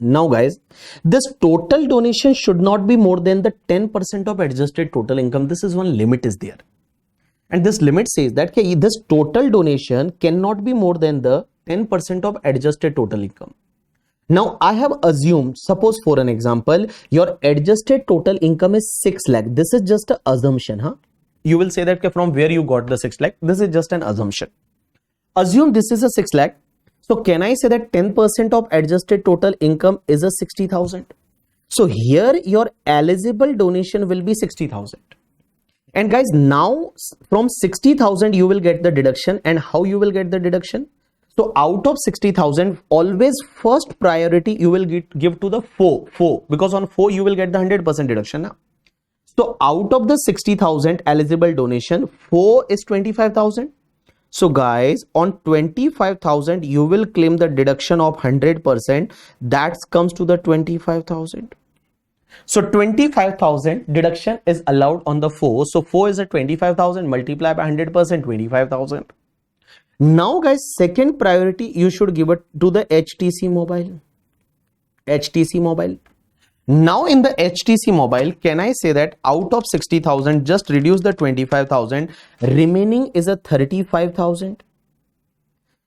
Now guys, this total donation should not be more than the 10% of adjusted total income. This is one limit is there. And this limit says that this total donation cannot be more than the 10% of adjusted total income. Now I have assumed, suppose for an example, your adjusted total income is 6 lakh. This is just an assumption. You will say that from where you got the 6 lakh. This is just an assumption. Assume this is a 6 lakh. So can I say that 10% of adjusted total income is a 60,000? So here your eligible donation will be 60,000. And guys, now from 60,000 you will get the deduction. And how you will get the deduction? So out of 60,000, always first priority you will give to the 4, because on 4 you will get the 100% deduction now. So out of the 60,000 eligible donation, 4 is 25,000. So guys, on 25,000 you will claim the deduction of 100%. That comes to the 25,000. So 25,000 deduction is allowed on the 4. So 4 is a 25,000 multiplied by 100%, 25,000. Now guys, second priority you should give it to the HTC mobile. HTC mobile. Now in the HTC mobile, can I say that out of 60,000, just reduce the 25,000, remaining is a 35,000.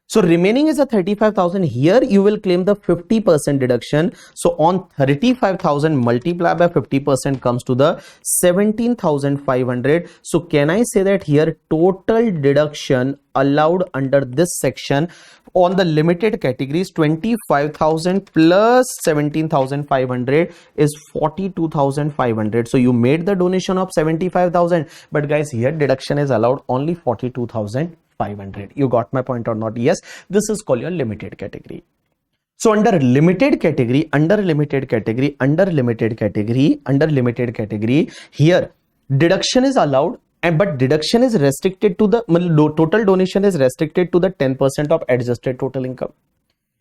So remaining is a 35,000. Here you will claim the 50% deduction. So on 35,000 multiplied by 50% comes to the 17,500. So can I say that here total deduction allowed under this section on the limited categories, 25,000 plus 17,500 is 42,500. So you made the donation of 75,000, but guys, here deduction is allowed only 42,500. You got my point or not? Yes, this is called your limited category. So under limited category, here deduction is allowed, but deduction is restricted to the total donation is restricted to the 10% of adjusted total income.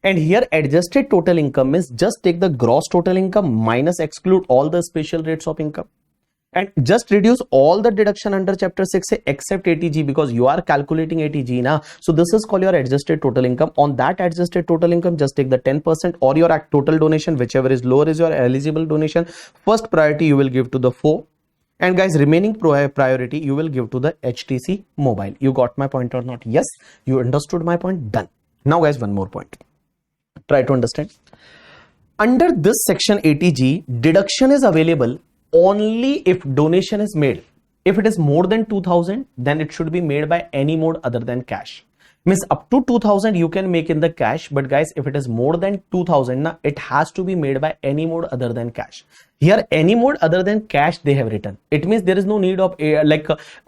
And here adjusted total income is just take the gross total income minus exclude all the special rates of income. And just reduce all the deduction under chapter 6 except ATG, because you are calculating ATG now. So this is called your adjusted total income. On that adjusted total income, just take the 10% or your total donation, whichever is lower is your eligible donation. First priority you will give to the 4. And guys, remaining priority you will give to the HTC mobile. You got my point or not? Yes, you understood my point. Done. Now guys, one more point. Try to understand. Under this section ATG, deduction is available only if donation is made. If it is more than 2,000, then it should be made by any mode other than cash. Means up to 2,000 you can make in the cash, but guys, if it is more than 2,000, now it has to be made by any mode other than cash. Here any mode other than cash they have written. It means there is no need of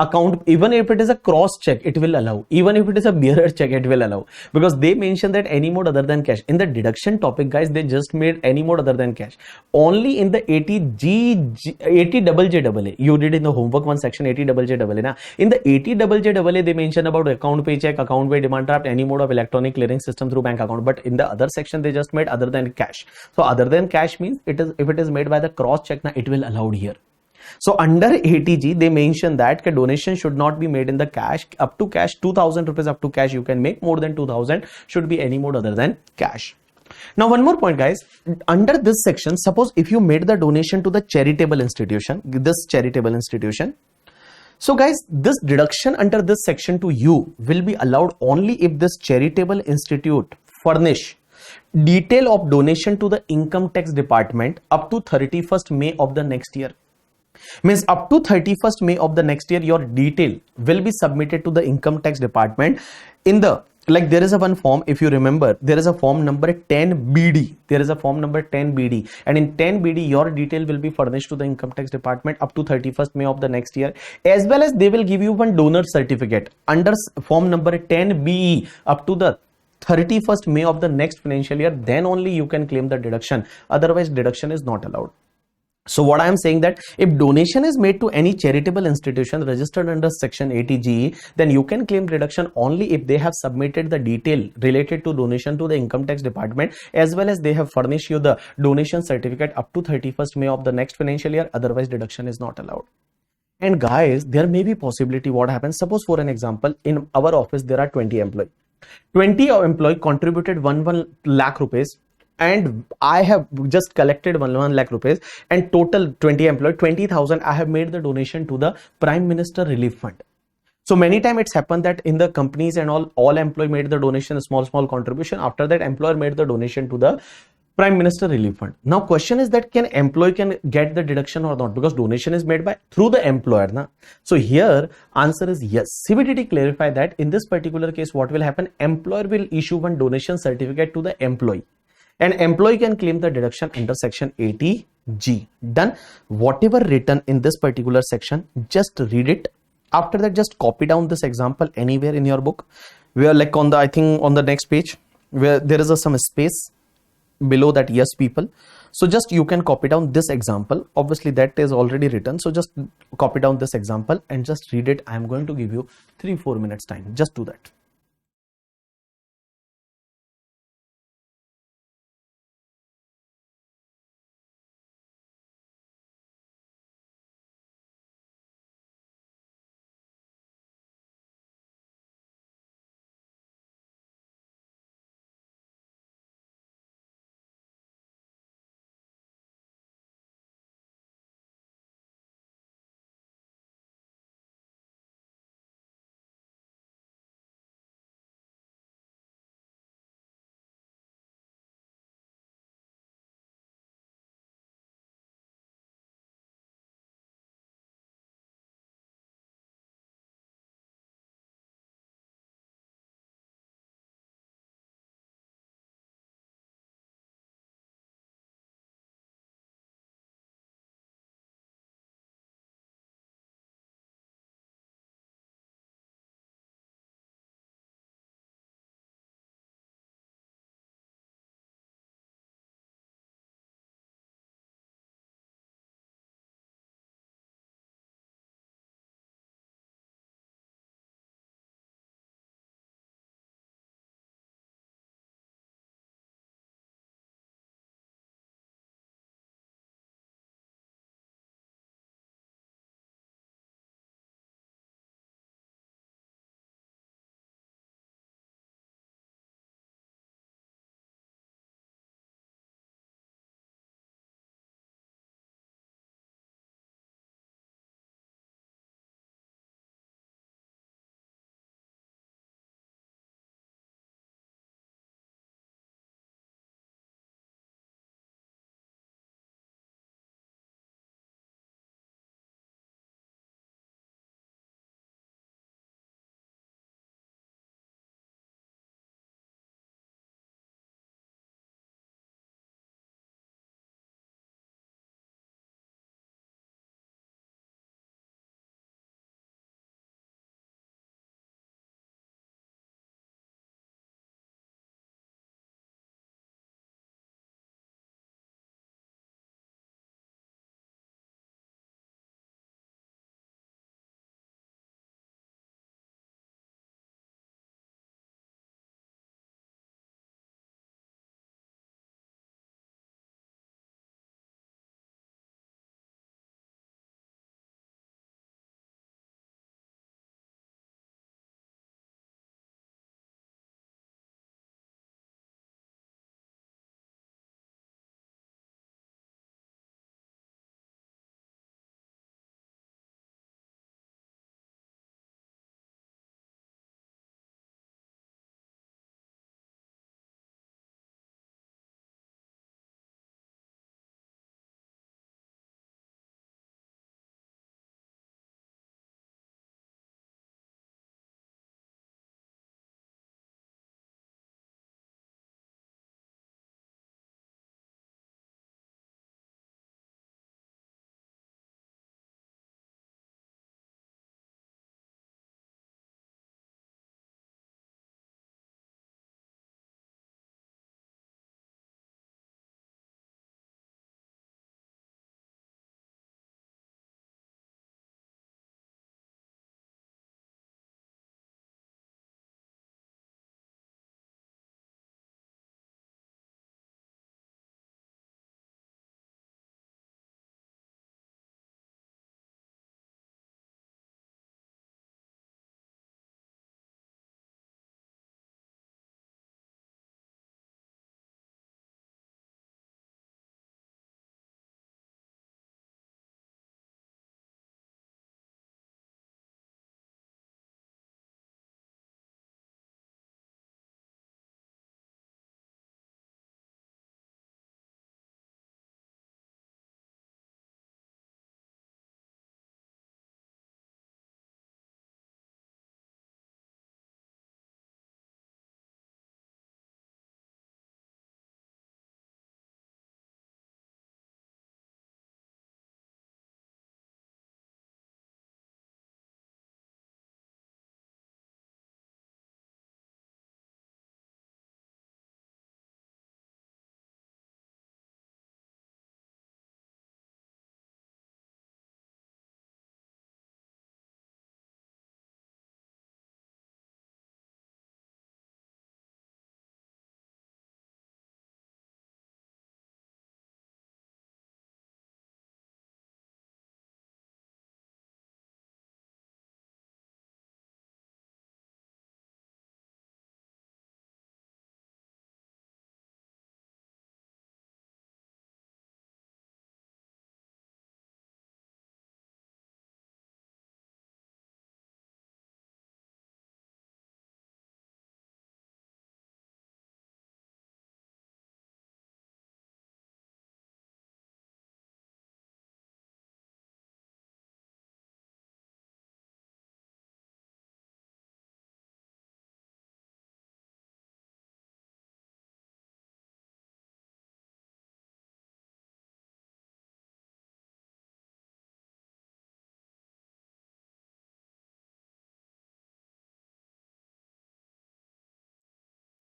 account. Even if it is a cross check, it will allow. Even if it is a bearer check, it will allow, because they mention that any mode other than cash. In the deduction topic, guys, they just made any mode other than cash. Only in the 80JJAA, you did in the homework one section 80JJAA. Na? In the 80JJAA, they mention about account pay check, account pay demand draft, any mode of electronic clearing system through bank account. But in the other section, they just made other than cash. So other than cash means it is, if it is made by the cross check, now it will allowed here. So under ATG, they mention that donation should not be made in the cash. Up to cash, 2,000 rupees up to cash you can make. More than 2,000 should be any mode other than cash. Now one more point, guys. Under this section, suppose if you made the donation to the charitable institution, so guys, this deduction under this section to you will be allowed only if this charitable institute furnish detail of donation to the income tax department up to 31st May of the next year. Means up to 31st May of the next year, your detail will be submitted to the income tax department in the, like there is a one form, if you remember, there is a form number 10BD. There is a form number 10BD, and in 10BD, your detail will be furnished to the income tax department up to 31st May of the next year, as well as they will give you one donor certificate under form number 10BE up to the 31st May of the next financial year. Then only you can claim the deduction. Otherwise, deduction is not allowed. So what I am saying that if donation is made to any charitable institution registered under section 80G, then you can claim deduction only if they have submitted the detail related to donation to the income tax department, as well as they have furnished you the donation certificate up to 31st May of the next financial year. Otherwise deduction is not allowed. And guys, there may be possibility what happens. Suppose for an example, in our office there are 20 employees. 20 employee contributed 1 lakh rupees, and I have just collected 1 lakh rupees, and total 20 employee 20,000 I have made the donation to the Prime Minister Relief Fund. So many times it's happened that in the companies and all employee made the donation, a small contribution. After that, employer made the donation to the Prime Minister Relief Fund. Now question is that can employee can get the deduction or not, because donation is made by through the employer na. So here answer is yes. CBDT clarify that in this particular case what will happen, employer will issue one donation certificate to the employee, and employee can claim the deduction under section 80G. Done. Whatever written in this particular section, just read it. After that, just copy down this example anywhere in your book, where like on the, I think on the next page where there is some space below that yes people. So just you can copy down this example. Obviously that is already written, so just copy down this example and just read it. I am going to give you 3-4 minutes time. Just do that.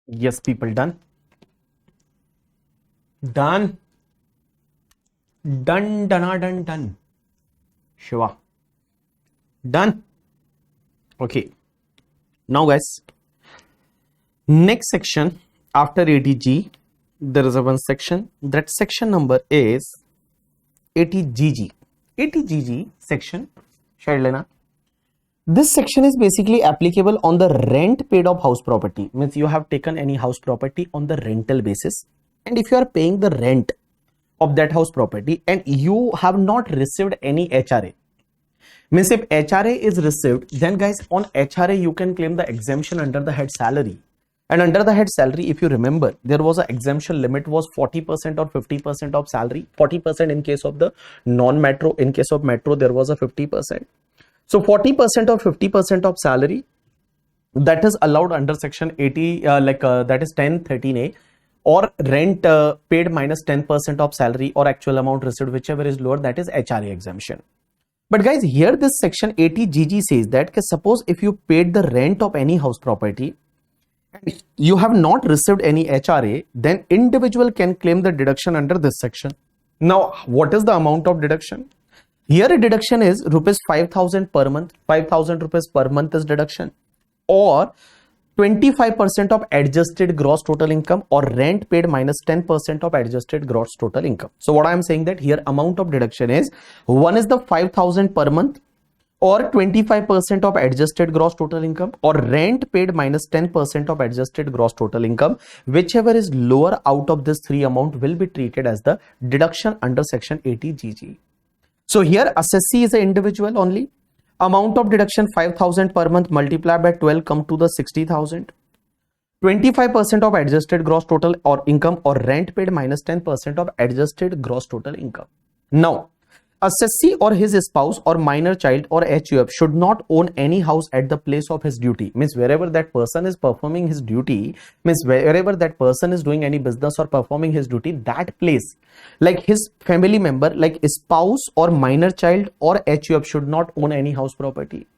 Yes, people, done. Done. Done. Shiva. Done. Okay. Now, guys, next section after ATG, there is a one section. That section number is ATGG. ATGG section, share lena. This section is basically applicable on the rent paid of house property. Means you have taken any house property on the rental basis, and if you are paying the rent of that house property and you have not received any HRA, means if HRA is received, then guys, on HRA you can claim the exemption under the head salary. And under the head salary, if you remember, there was an exemption limit was 40% or 50% of salary. 40% in case of the non-metro. In case of metro, there was a 50%. So 40% or 50% of salary that is allowed under section 80, that is 1013A, or rent paid minus 10% of salary or actual amount received, whichever is lower, that is HRA exemption. But guys, here this section 80GG says that suppose if you paid the rent of any house property and you have not received any HRA, then individual can claim the deduction under this section. Now, what is the amount of deduction? Here a deduction is rupees 5,000 per month. 5,000 rupees per month is deduction, or 25% of adjusted gross total income, or rent paid minus 10% of adjusted gross total income. So what I am saying that here amount of deduction is, one is the 5,000 per month, or 25% of adjusted gross total income, or rent paid minus 10% of adjusted gross total income. Whichever is lower out of this three amount will be treated as the deduction under section 80GG. So here assessee is an individual only. Amount of deduction 5,000 per month multiplied by 12 come to the 60,000. 25% of adjusted gross total or income, or rent paid minus 10% of adjusted gross total income. Now, assessee or his spouse or minor child or HUF should not own any house at the place of his duty. Means wherever that person is performing his duty, means wherever that person is doing any business or performing his duty, that place, like his family member, like spouse or minor child or HUF should not own any house property.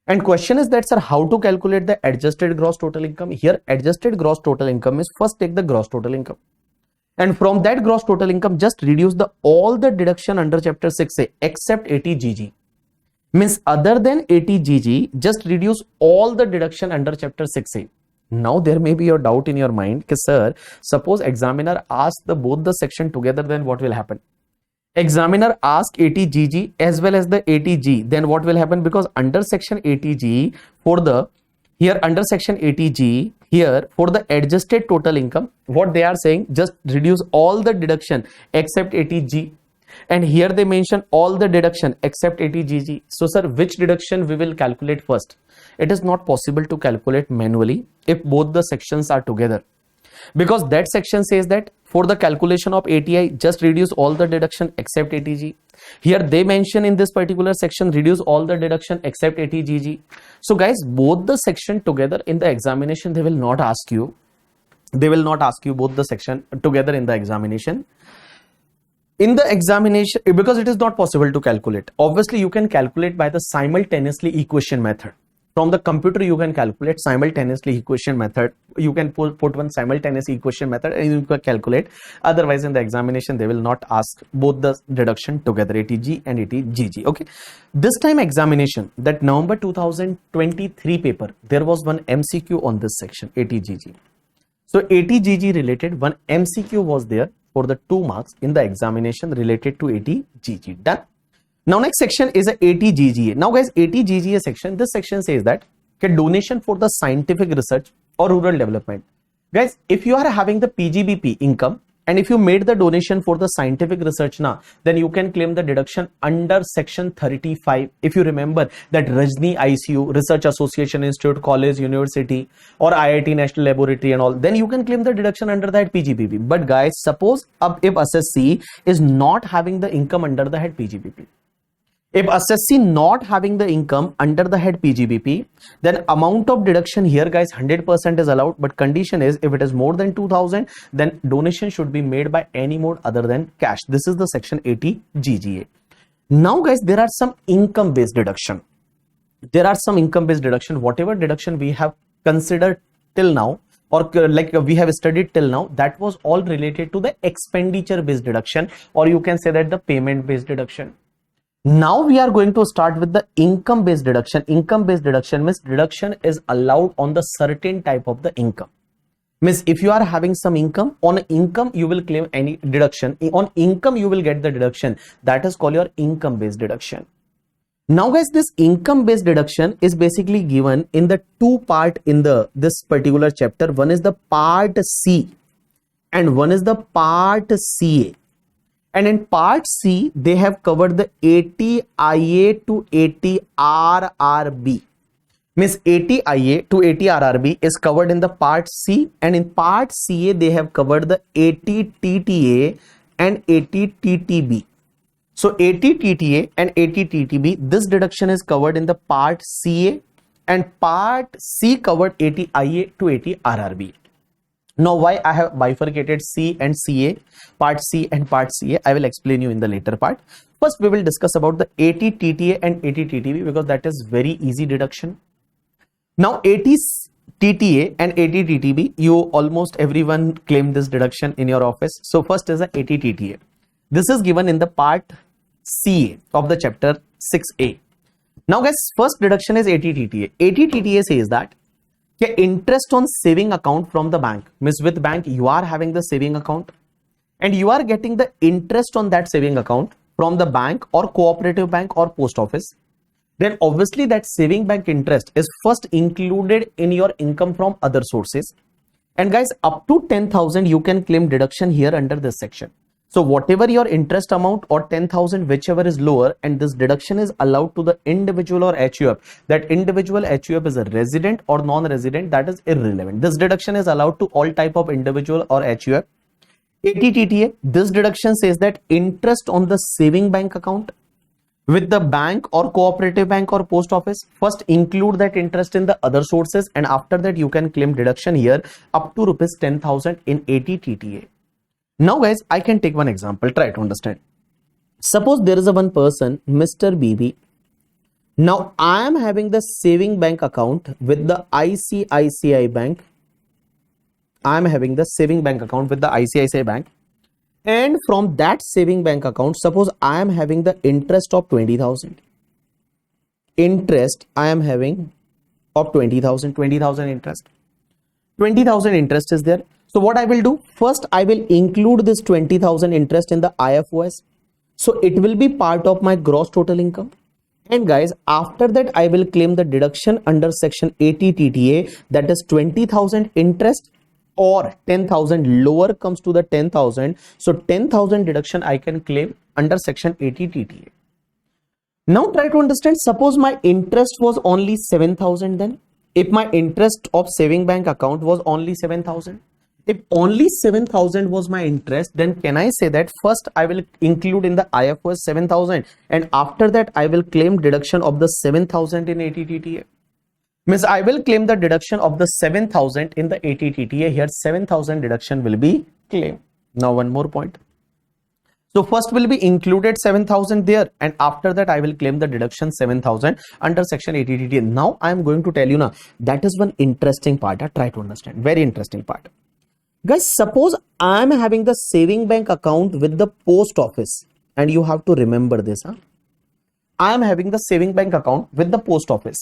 And question is that, sir, how to calculate the adjusted gross total income? Here adjusted gross total income is, first take the gross total income, and from that gross total income just reduce all the deduction under chapter 6A except 80GG. Means other than 80GG, just reduce all the deduction under chapter 6A. Now there may be a doubt in your mind, sir, suppose examiner asks both the section together, then what will happen? Examiner ask 80GG as well as the 80G, then what will happen? Because under section 80G for the, here under section 80G, here for the adjusted total income, what they are saying, just reduce all the deduction except 80G, and here they mention all the deduction except 80GG. So sir, which deduction we will calculate first? It is not possible to calculate manually if both the sections are together, because that section says that for the calculation of ATI just reduce all the deduction except 80G. Here they mention in this particular section reduce all the deduction except 80GG. So guys, both the section together in the examination, they will not ask you. They will not ask you both the section together in the examination. In the examination, because it is not possible to calculate. Obviously, you can calculate by the simultaneously equation method. From the computer, you can calculate simultaneously equation method. You can put one simultaneous equation method and you can calculate. Otherwise, in the examination, they will not ask both the deduction together, 80G and 80GG. Okay. This time examination, that November 2023 paper, there was one MCQ on this section, 80GG. So 80GG related one MCQ was there for the 2 marks in the examination related to 80GG. Done. Now next section is a 80GGA. Now guys, 80GGA section, this section says that donation for the scientific research or rural development. Guys, if you are having the PGBP income and if you made the donation for the scientific research now, then you can claim the deduction under section 35. If you remember that Rajni ICU, Research Association Institute, College, University, or IIT National Laboratory and all, then you can claim the deduction under that PGBP. But guys, suppose if assessee is not having the income under the head PGBP, if assessee not having the income under the head PGBP, then amount of deduction here guys 100% is allowed, but condition is if it is more than 2,000, then donation should be made by any mode other than cash. This is the section 80GGA. Now guys, there are some income based deduction. There are some income based deduction. Whatever deduction we have considered till now or like we have studied till now, that was all related to the expenditure based deduction, or you can say that the payment based deduction. Now we are going to start with the income based deduction. Income based deduction means deduction is allowed on the certain type of the income. Means if you are having some income, on income you will claim any deduction. On income you will get the deduction. That is called your income based deduction. Now guys, this income based deduction is basically given in the two part in this particular chapter. One is the part C and one is the part CA. And in part C, they have covered the 80IA to 80RRB. Means 80IA to 80RRB is covered in the part C, and in part CA, they have covered the 80TTA and 80TTB. So 80TTA and 80TTB, this deduction is covered in the part CA, and part C covered 80IA to 80RRB. Now, why I have bifurcated C and CA, part C and part CA, I will explain you in the later part. First, we will discuss about the 80TTA and 80TTB because that is very easy deduction. Now, 80TTA and 80TTB, you almost everyone claim this deduction in your office. So, first is the 80TTA. This is given in the part CA of the chapter 6A. Now, guys, first deduction is 80TTA. 80TTA says that interest on saving account from the bank, means with bank you are having the saving account and you are getting the interest on that saving account from the bank or cooperative bank or post office, then obviously that saving bank interest is first included in your income from other sources. And guys, up to 10,000 you can claim deduction here under this section. So whatever your interest amount or 10,000, whichever is lower, and this deduction is allowed to the individual or HUF. That individual HUF is a resident or non-resident, that is irrelevant. This deduction is allowed to all type of individual or HUF. 80TTA, this deduction says that interest on the saving bank account with the bank or cooperative bank or post office, first include that interest in the other sources, and after that you can claim deduction here up to rupees 10,000 in 80TTA. Now guys, I can take one example, try to understand. Suppose there is a one person, Mr. BB. Now I am having the saving bank account with the ICICI bank. I am having the saving bank account with the ICICI bank. And from that saving bank account, suppose I am having the interest of 20,000. Interest I am having of 20,000 interest. 20,000 interest is there. So what I will do, first I will include this 20,000 interest in the IFOS. So it will be part of my gross total income. And guys, after that I will claim the deduction under section 80TTA, that is 20,000 interest or 10,000, lower comes to the 10,000. So 10,000 deduction I can claim under section 80TTA. Now try to understand, suppose my interest was only 7,000 then. If my interest of saving bank account was only 7,000. If only 7,000 was my interest, then can I say that first I will include in the IFOS 7,000 and after that I will claim deduction of the 7,000 in 80TTA? Means I will claim the deduction of the 7,000 in the 80TTA. Here 7,000 deduction will be claimed. Now one more point. So first will be included 7,000 there, and after that I will claim the deduction 7,000 under section 80TTA. Now I am going to tell you now, that is one interesting part. Try to understand, very interesting part. Guys, suppose I am having the saving bank account with the post office, and you have to remember this. I am having the saving bank account with the post office,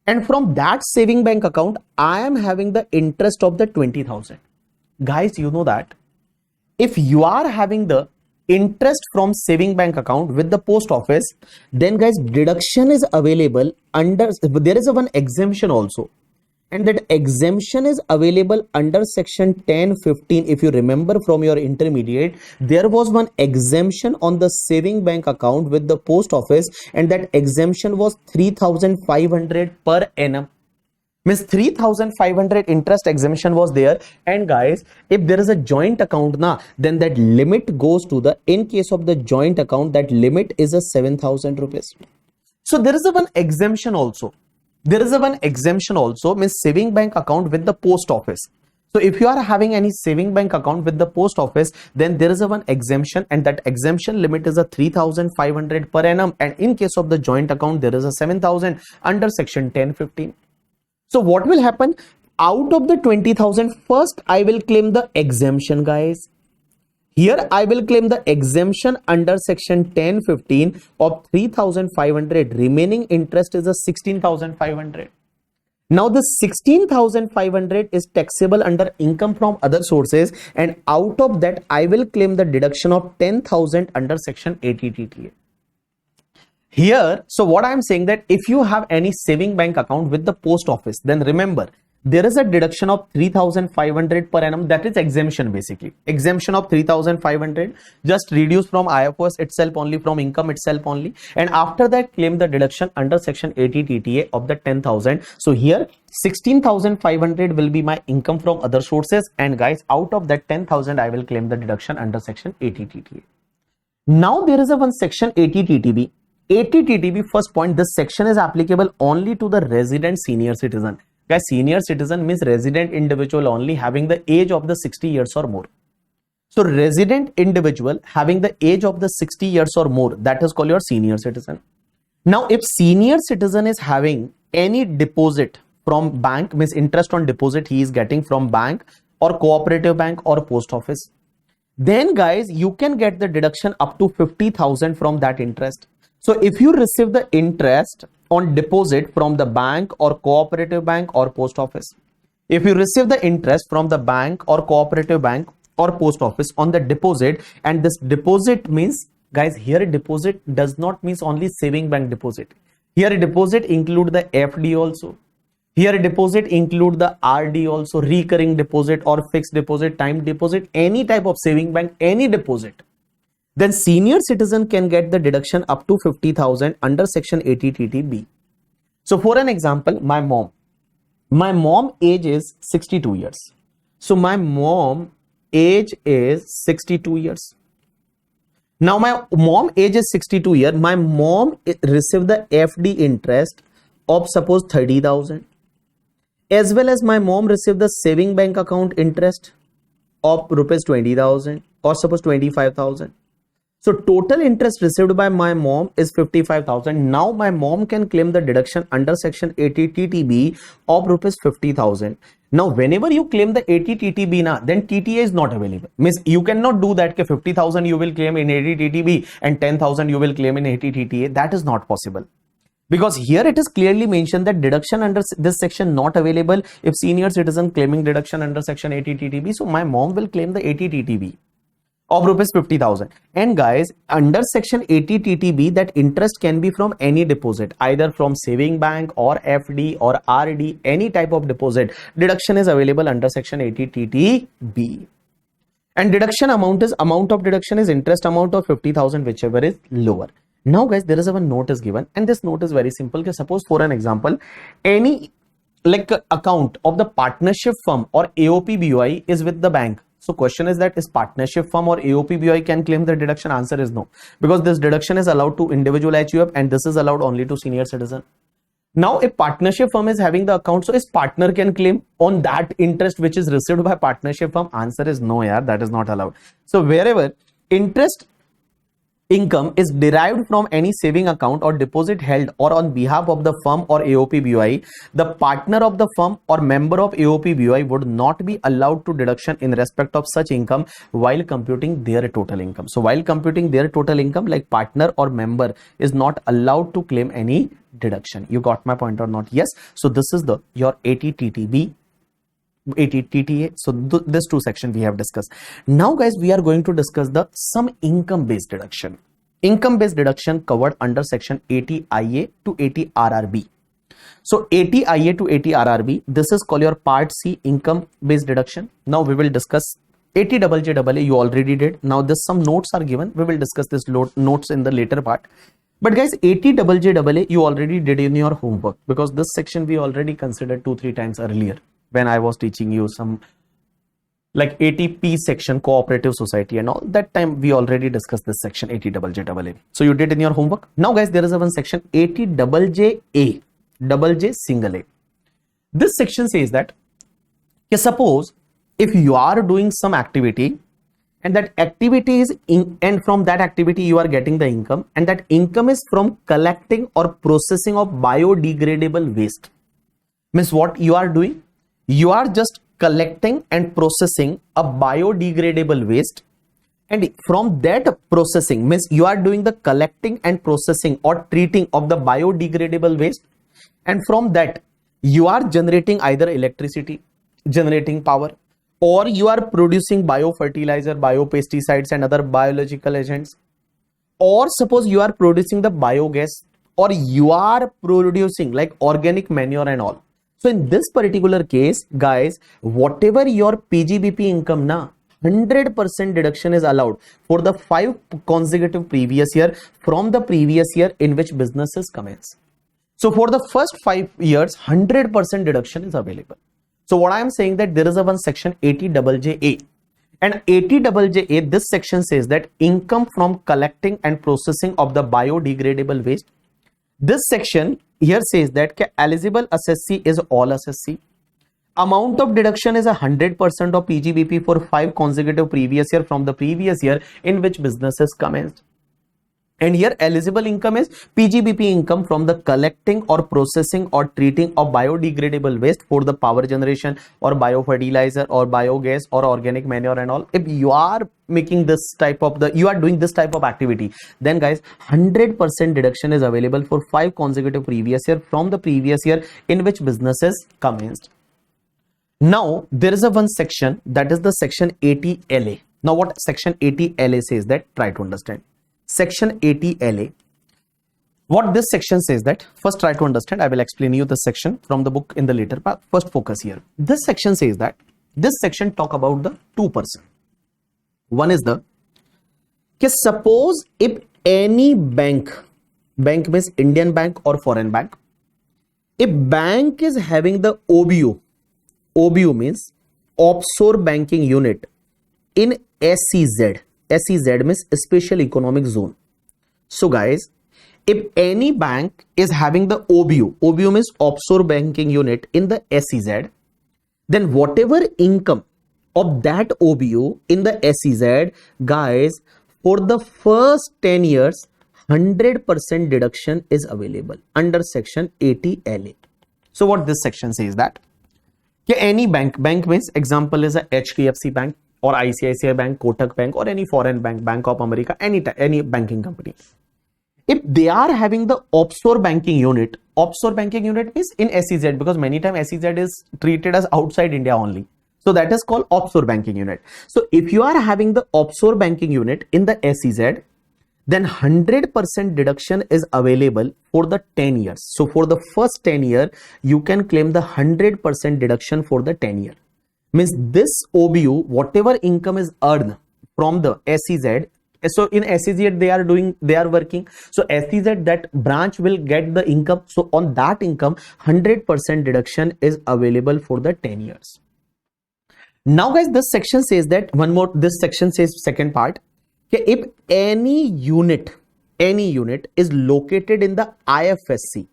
and from that saving bank account I am having the interest of the 20,000. Guys, you know that if you are having the interest from saving bank account with the post office, then guys, deduction is available under, there is a one exemption also. And that exemption is available under section 1015. If you remember from your intermediate, there was one exemption on the saving bank account with the post office, and that exemption was 3,500 per annum. Means 3,500 interest exemption was there. And guys, if there is a joint account now, then that limit goes to the, in case of the joint account, that limit is a 7,000 rupees. So there is a one exemption also. There is a one exemption also, means saving bank account with the post office. So if you are having any saving bank account with the post office, then there is a one exemption, and that exemption limit is a 3,500 per annum. And in case of the joint account, there is a 7,000 under section 1015. So what will happen? out of the 20,000, first I will claim the exemption, guys. Here I will claim the exemption under section 1015 of 3,500. Remaining interest is a 16,500. Now the 16,500 is taxable under income from other sources, and out of that I will claim the deduction of 10,000 under section 80 TTA. Here, so what I am saying that if you have any saving bank account with the post office, then remember there is a deduction of 3,500 per annum. That is exemption, basically exemption of 3,500, just reduce from IFRS itself only, from income itself only, and after that claim the deduction under section 80 TTA of the 10,000. So here 16,500 will be my income from other sources, and guys, out of that 10,000 I will claim the deduction under section 80 TTA. Now there is a one section 80 TTB. 80 TTB, first point, this section is applicable only to the resident senior citizen. Guys, senior citizen means resident individual only having the age of the 60 years or more. So resident individual having the age of the 60 years or more, that is called your senior citizen. Now if senior citizen is having any deposit from bank, means interest on deposit he is getting from bank or cooperative bank or post office, then guys you can get the deduction up to 50,000 from that interest. So if you receive the interest on deposit from the bank or cooperative bank or post office, if you receive the interest from the bank or cooperative bank or post office on the deposit, and this deposit means, guys, here deposit does not means only saving bank deposit. Here deposit include the FD also. Here deposit include the RD also, recurring deposit or fixed deposit, time deposit, any type of saving bank, any deposit. Then senior citizen can get the deduction up to 50,000 under section 80 TTB. So for an example, my mom age is 62 years. So my mom age is 62 years. Now my mom age is 62 years. My mom received the FD interest of suppose 30,000, as well as my mom received the saving bank account interest of rupees 20,000 or suppose 25,000. So total interest received by my mom is 55,000. Now my mom can claim the deduction under section 80 TTB of rupees 50,000. Now whenever you claim the 80 TTB na, then TTA is not available. Means you cannot do that, 50,000 you will claim in 80 TTB and 10,000 you will claim in 80 TTA. That is not possible. Because here it is clearly mentioned that deduction under this section not available if senior citizen claiming deduction under section 80 TTB. So my mom will claim the 80 TTB of rupees 50,000. And guys, under section 80 TTB, that interest can be from any deposit, either from saving bank or FD or RD, any type of deposit. Deduction is available under section 80 TTB. And deduction amount of deduction is interest amount of 50,000, whichever is lower. Now guys, there is a one note is given, and this note is very simple. Suppose for an example, any like account of the partnership firm or AOP BOI is with the bank. So question is that is partnership firm or AOP BOI can claim the deduction? Answer is no, because this deduction is allowed to individual HUF and this is allowed only to senior citizen. Now if partnership firm is having the account, so is partner can claim on that interest which is received by partnership firm? Answer is no, yeah, that is not allowed. So wherever interest income is derived from any saving account or deposit held or on behalf of the firm or AOP BOI, the partner of the firm or member of AOP BOI would not be allowed to deduction in respect of such income while computing their total income. So while computing their total income, like partner or member is not allowed to claim any deduction. You got my point or not? Yes. So this is the your 80 TTB, 80 TTA. So this two section we have discussed. Now guys, we are going to discuss the some income based deduction. Income based deduction covered under section 80 IA to 80 RRB. So 80 IA to 80 RRB, this is called your part C, income based deduction. Now we will discuss 80 JJAA, you already did. Now this some notes are given. We will discuss this notes in the later part. But guys, 80 JJAA you already did in your homework, because this section we already considered 2-3 times earlier when I was teaching you some like 80P section, cooperative society and all. That time we already discussed this section 80 JJAA. So you did in your homework. Now guys, there is a one section 80 JJA, double J single A. This section says that suppose if you are doing some activity and that activity is and from that activity you are getting the income, and that income is from collecting or processing of biodegradable waste. Means what you are doing? you are just collecting and processing a biodegradable waste, and from that processing means you are doing the collecting and processing or treating of the biodegradable waste, and from that you are generating either electricity, generating power, or you are producing biofertilizer, biopesticides and other biological agents, or suppose you are producing the biogas, or you are producing like organic manure and all. So in this particular case, guys, whatever your PGBP income na, 100% deduction is allowed for the 5 consecutive previous year from the previous year in which businesses commence. So for the first 5 years, 100% deduction is available. So what I am saying that there is a one section 80JJA, and 80JJA, this section says that income from collecting and processing of the biodegradable waste. This section here says that eligible assessee is all assessee. Amount of deduction is 100% of PGBP for 5 consecutive previous year from the previous year in which businesses commenced. And here eligible income is PGBP income from the collecting or processing or treating of biodegradable waste for the power generation or biofertilizer or biogas or organic manure and all. If you are making this type of you are doing this type of activity, then guys 100% deduction is available for 5 consecutive previous year from the previous year in which businesses commenced. Now there is a one section, that is the section 80LA. Now what section 80LA says, that try to understand. Section 80LA, what this section says that, first try to understand, I will explain you the section from the book in the later part. First focus here. This section says that, this section talk about the 2%. One is the, suppose if any bank means Indian bank or foreign bank, if bank is having the OBU means offshore banking unit in SEZ. SEZ means special economic zone. So guys, if any bank is having the OBU means offshore banking unit in the SEZ, then whatever income of that OBU in the SEZ, guys, for the first 10 years, 100% deduction is available under section 80LA. So what this section says that, any bank means example is a HDFC bank or ICICI bank, Kotak bank, or any foreign bank, Bank of America, any banking company. If they are having the offshore banking unit means in SEZ, because many times SEZ is treated as outside India only. So that is called offshore banking unit. So if you are having the offshore banking unit in the SEZ, then 100% deduction is available for the 10 years. So for the first 10 year, you can claim the 100% deduction for the 10 year. Means this OBU, whatever income is earned from the SEZ, so in SEZ they are working, so SEZ, that branch will get the income, so on that income 100% deduction is available for the 10 years. Now guys, this section says that this section says second part, if any unit is located in the IFSC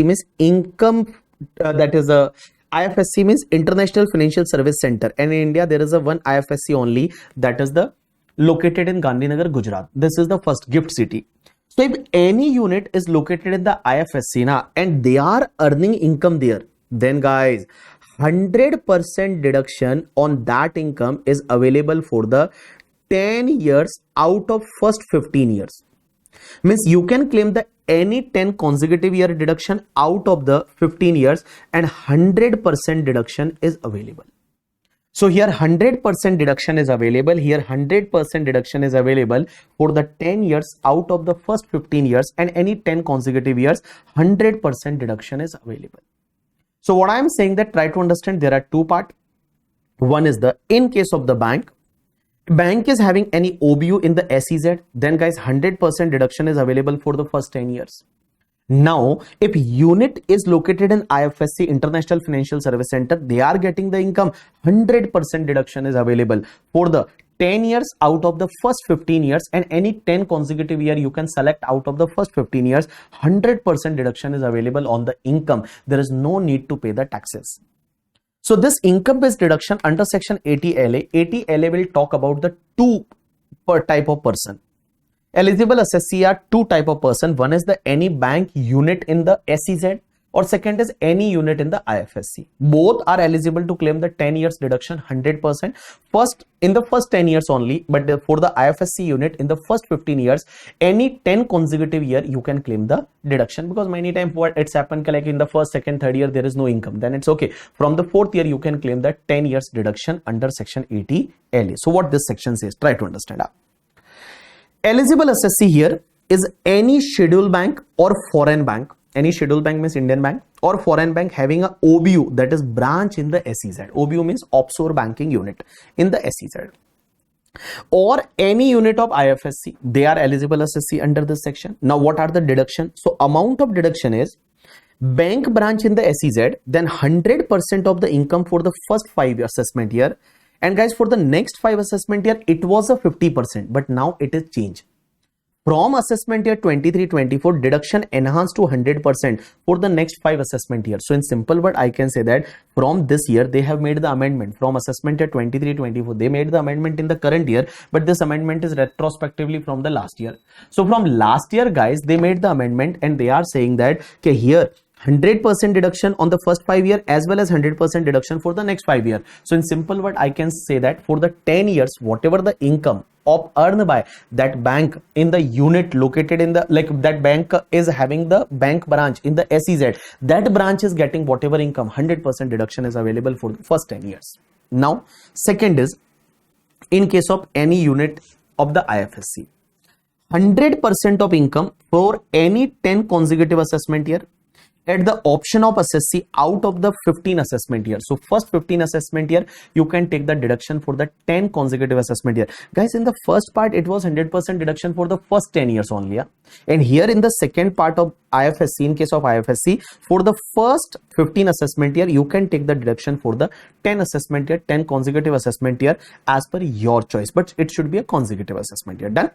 means income, that is a IFSC means International Financial Service Center, and in India there is a one IFSC only, that is the located in Gandhinagar, Gujarat. This is the first gift city. So if any unit is located in the IFSC and they are earning income there, then guys 100% deduction on that income is available for the 10 years out of first 15 years. Means you can claim the any 10 consecutive year deduction out of the 15 years, and 100% deduction is available. So here 100% deduction is available. Here 100% deduction is available for the 10 years out of the first 15 years, and any 10 consecutive years, 100% deduction is available. So what I am saying that try to understand, there are two parts. One is the, in case of the bank is having any OBU in the SEZ, then guys 100% deduction is available for the first 10 years. Now if unit is located in IFSC, International Financial Service Center, they are getting the income, 100% deduction is available for the 10 years out of the first 15 years, and any 10 consecutive year you can select out of the first 15 years, 100% deduction is available on the income. There is no need to pay the taxes. So this income based deduction under section 80LA will talk about the two type of person. Eligible assessee are two type of person. One is the any bank unit in the SEZ or second is any unit in the IFSC. Both are eligible to claim the 10 years deduction 100%. First, in the first 10 years only, but for the IFSC unit in the first 15 years, any 10 consecutive year you can claim the deduction, because many times what it's happened like in the first, second, third year there is no income, then it's okay. From the fourth year you can claim the 10 years deduction under section 80 LA. So what this section says, try to understand. Eligible assessee here is any scheduled bank or foreign bank. Any scheduled bank means Indian bank, or foreign bank having a OBU, that is branch in the SEZ. OBU means offshore banking unit in the SEZ, or any unit of IFSC. They are eligible assessee under this section. Now what are the deduction? So amount of deduction is bank branch in the SEZ, then 100% of the income for the first 5 assessment year. And guys, for the next 5 assessment year it was a 50%, but now it is changed. From assessment year 23-24, deduction enhanced to 100% for the next 5 assessment years. So in simple word, I can say that from this year, they have made the amendment. From assessment year 23-24, they made the amendment in the current year, but this amendment is retrospectively from the last year. So from last year, guys, they made the amendment and they are saying that, okay, here, 100% deduction on the first 5 year as well as 100% deduction for the next 5 year. So in simple word, I can say that for the 10 years, whatever the income of earned by that bank in the unit located in the, like that bank is having the bank branch in the SEZ, that branch is getting whatever income, 100% deduction is available for the first 10 years. Now, second is in case of any unit of the IFSC, 100% of income for any 10 consecutive assessment year at the option of assessee out of the 15 assessment year. So first 15 assessment year, you can take the deduction for the 10 consecutive assessment year. Guys, in the first part, it was 100% deduction for the first 10 years only. Yeah? And here in the second part of IFSC, in case of IFSC, for the first 15 assessment year, you can take the deduction for the 10 assessment year, 10 consecutive assessment year as per your choice. But it should be a consecutive assessment year. Done?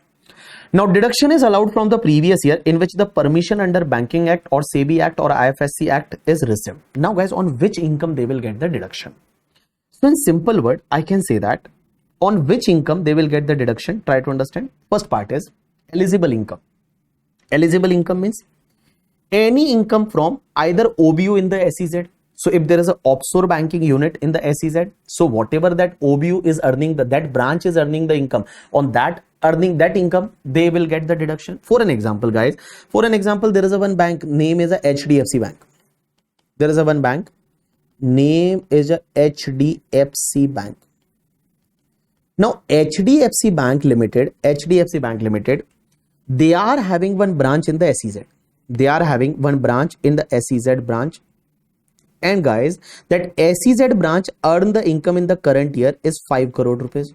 Now, deduction is allowed from the previous year in which the permission under Banking Act or SEBI Act or IFSC Act is received. Now, guys, on which income they will get the deduction? So, in simple word, I can say that on which income they will get the deduction. Try to understand. First part is eligible income. Eligible income means any income from either OBU in the SEZ. So if there is an offshore banking unit in the SEZ, so whatever that OBU is earning, that branch is earning the income, on that earning that income, they will get the deduction. For an example, guys, for an example, there is a one bank, name is a HDFC Bank. There is a one bank, name is a HDFC Bank. Now, HDFC Bank Limited, they are having one branch in the SEZ. They are having one branch in the SEZ branch. And guys, that SEZ branch earned the income in the current year is 5 crore rupees.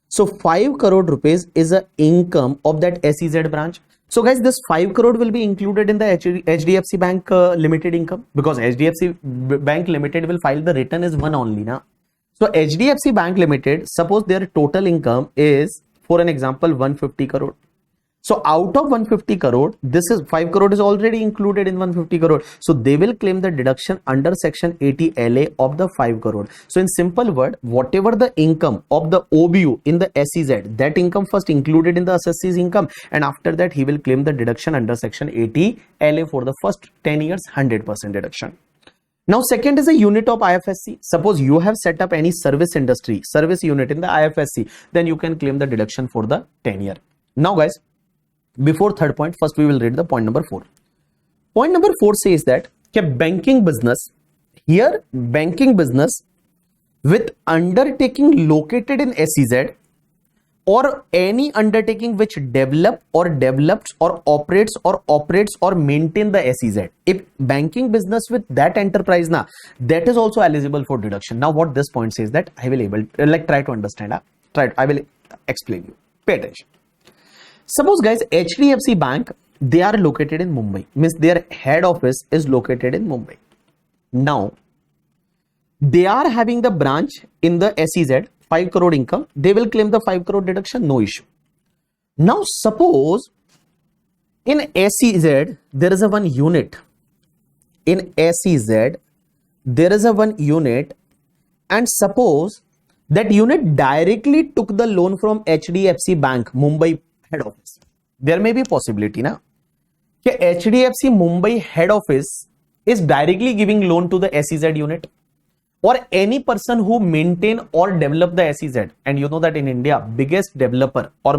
So 5 crore rupees is the income of that SEZ branch. So guys, this 5 crore will be included in the HDFC Bank Limited income, because HDFC Bank Limited will file the return as one only. Na? So HDFC Bank Limited, suppose their total income is, for an example, 150 crore. So out of 150 crore, this is 5 crore is already included in 150 crore. So they will claim the deduction under section 80 LA of the 5 crore. So in simple word, whatever the income of the OBU in the SEZ, that income first included in the assessee's income, and after that he will claim the deduction under section 80 LA for the first 10 years, 100% deduction. Now, second is a unit of IFSC. Suppose you have set up any service industry, service unit in the IFSC, then you can claim the deduction for the 10 year. Now guys, before third point, first we will read the point number 4. Point number 4 says that banking business, here banking business with undertaking located in SEZ or any undertaking which develops or operates or maintain the SEZ. If banking business with that enterprise, that is also eligible for deduction. Now what this point says that I will try to understand. I will explain you. Pay attention. Suppose guys, HDFC Bank, they are located in Mumbai, means their head office is located in Mumbai. Now, they are having the branch in the SEZ, 5 crore income, they will claim the 5 crore deduction, no issue. Now, suppose in SEZ, there is a one unit. In SEZ, there is a one unit, and suppose that unit directly took the loan from HDFC Bank, Mumbai head office. There may be possibility na कि HDFC Mumbai head office is directly giving loan to the SEZ unit, or any person who maintain or develop the SEZ. And you know that in India, biggest developer or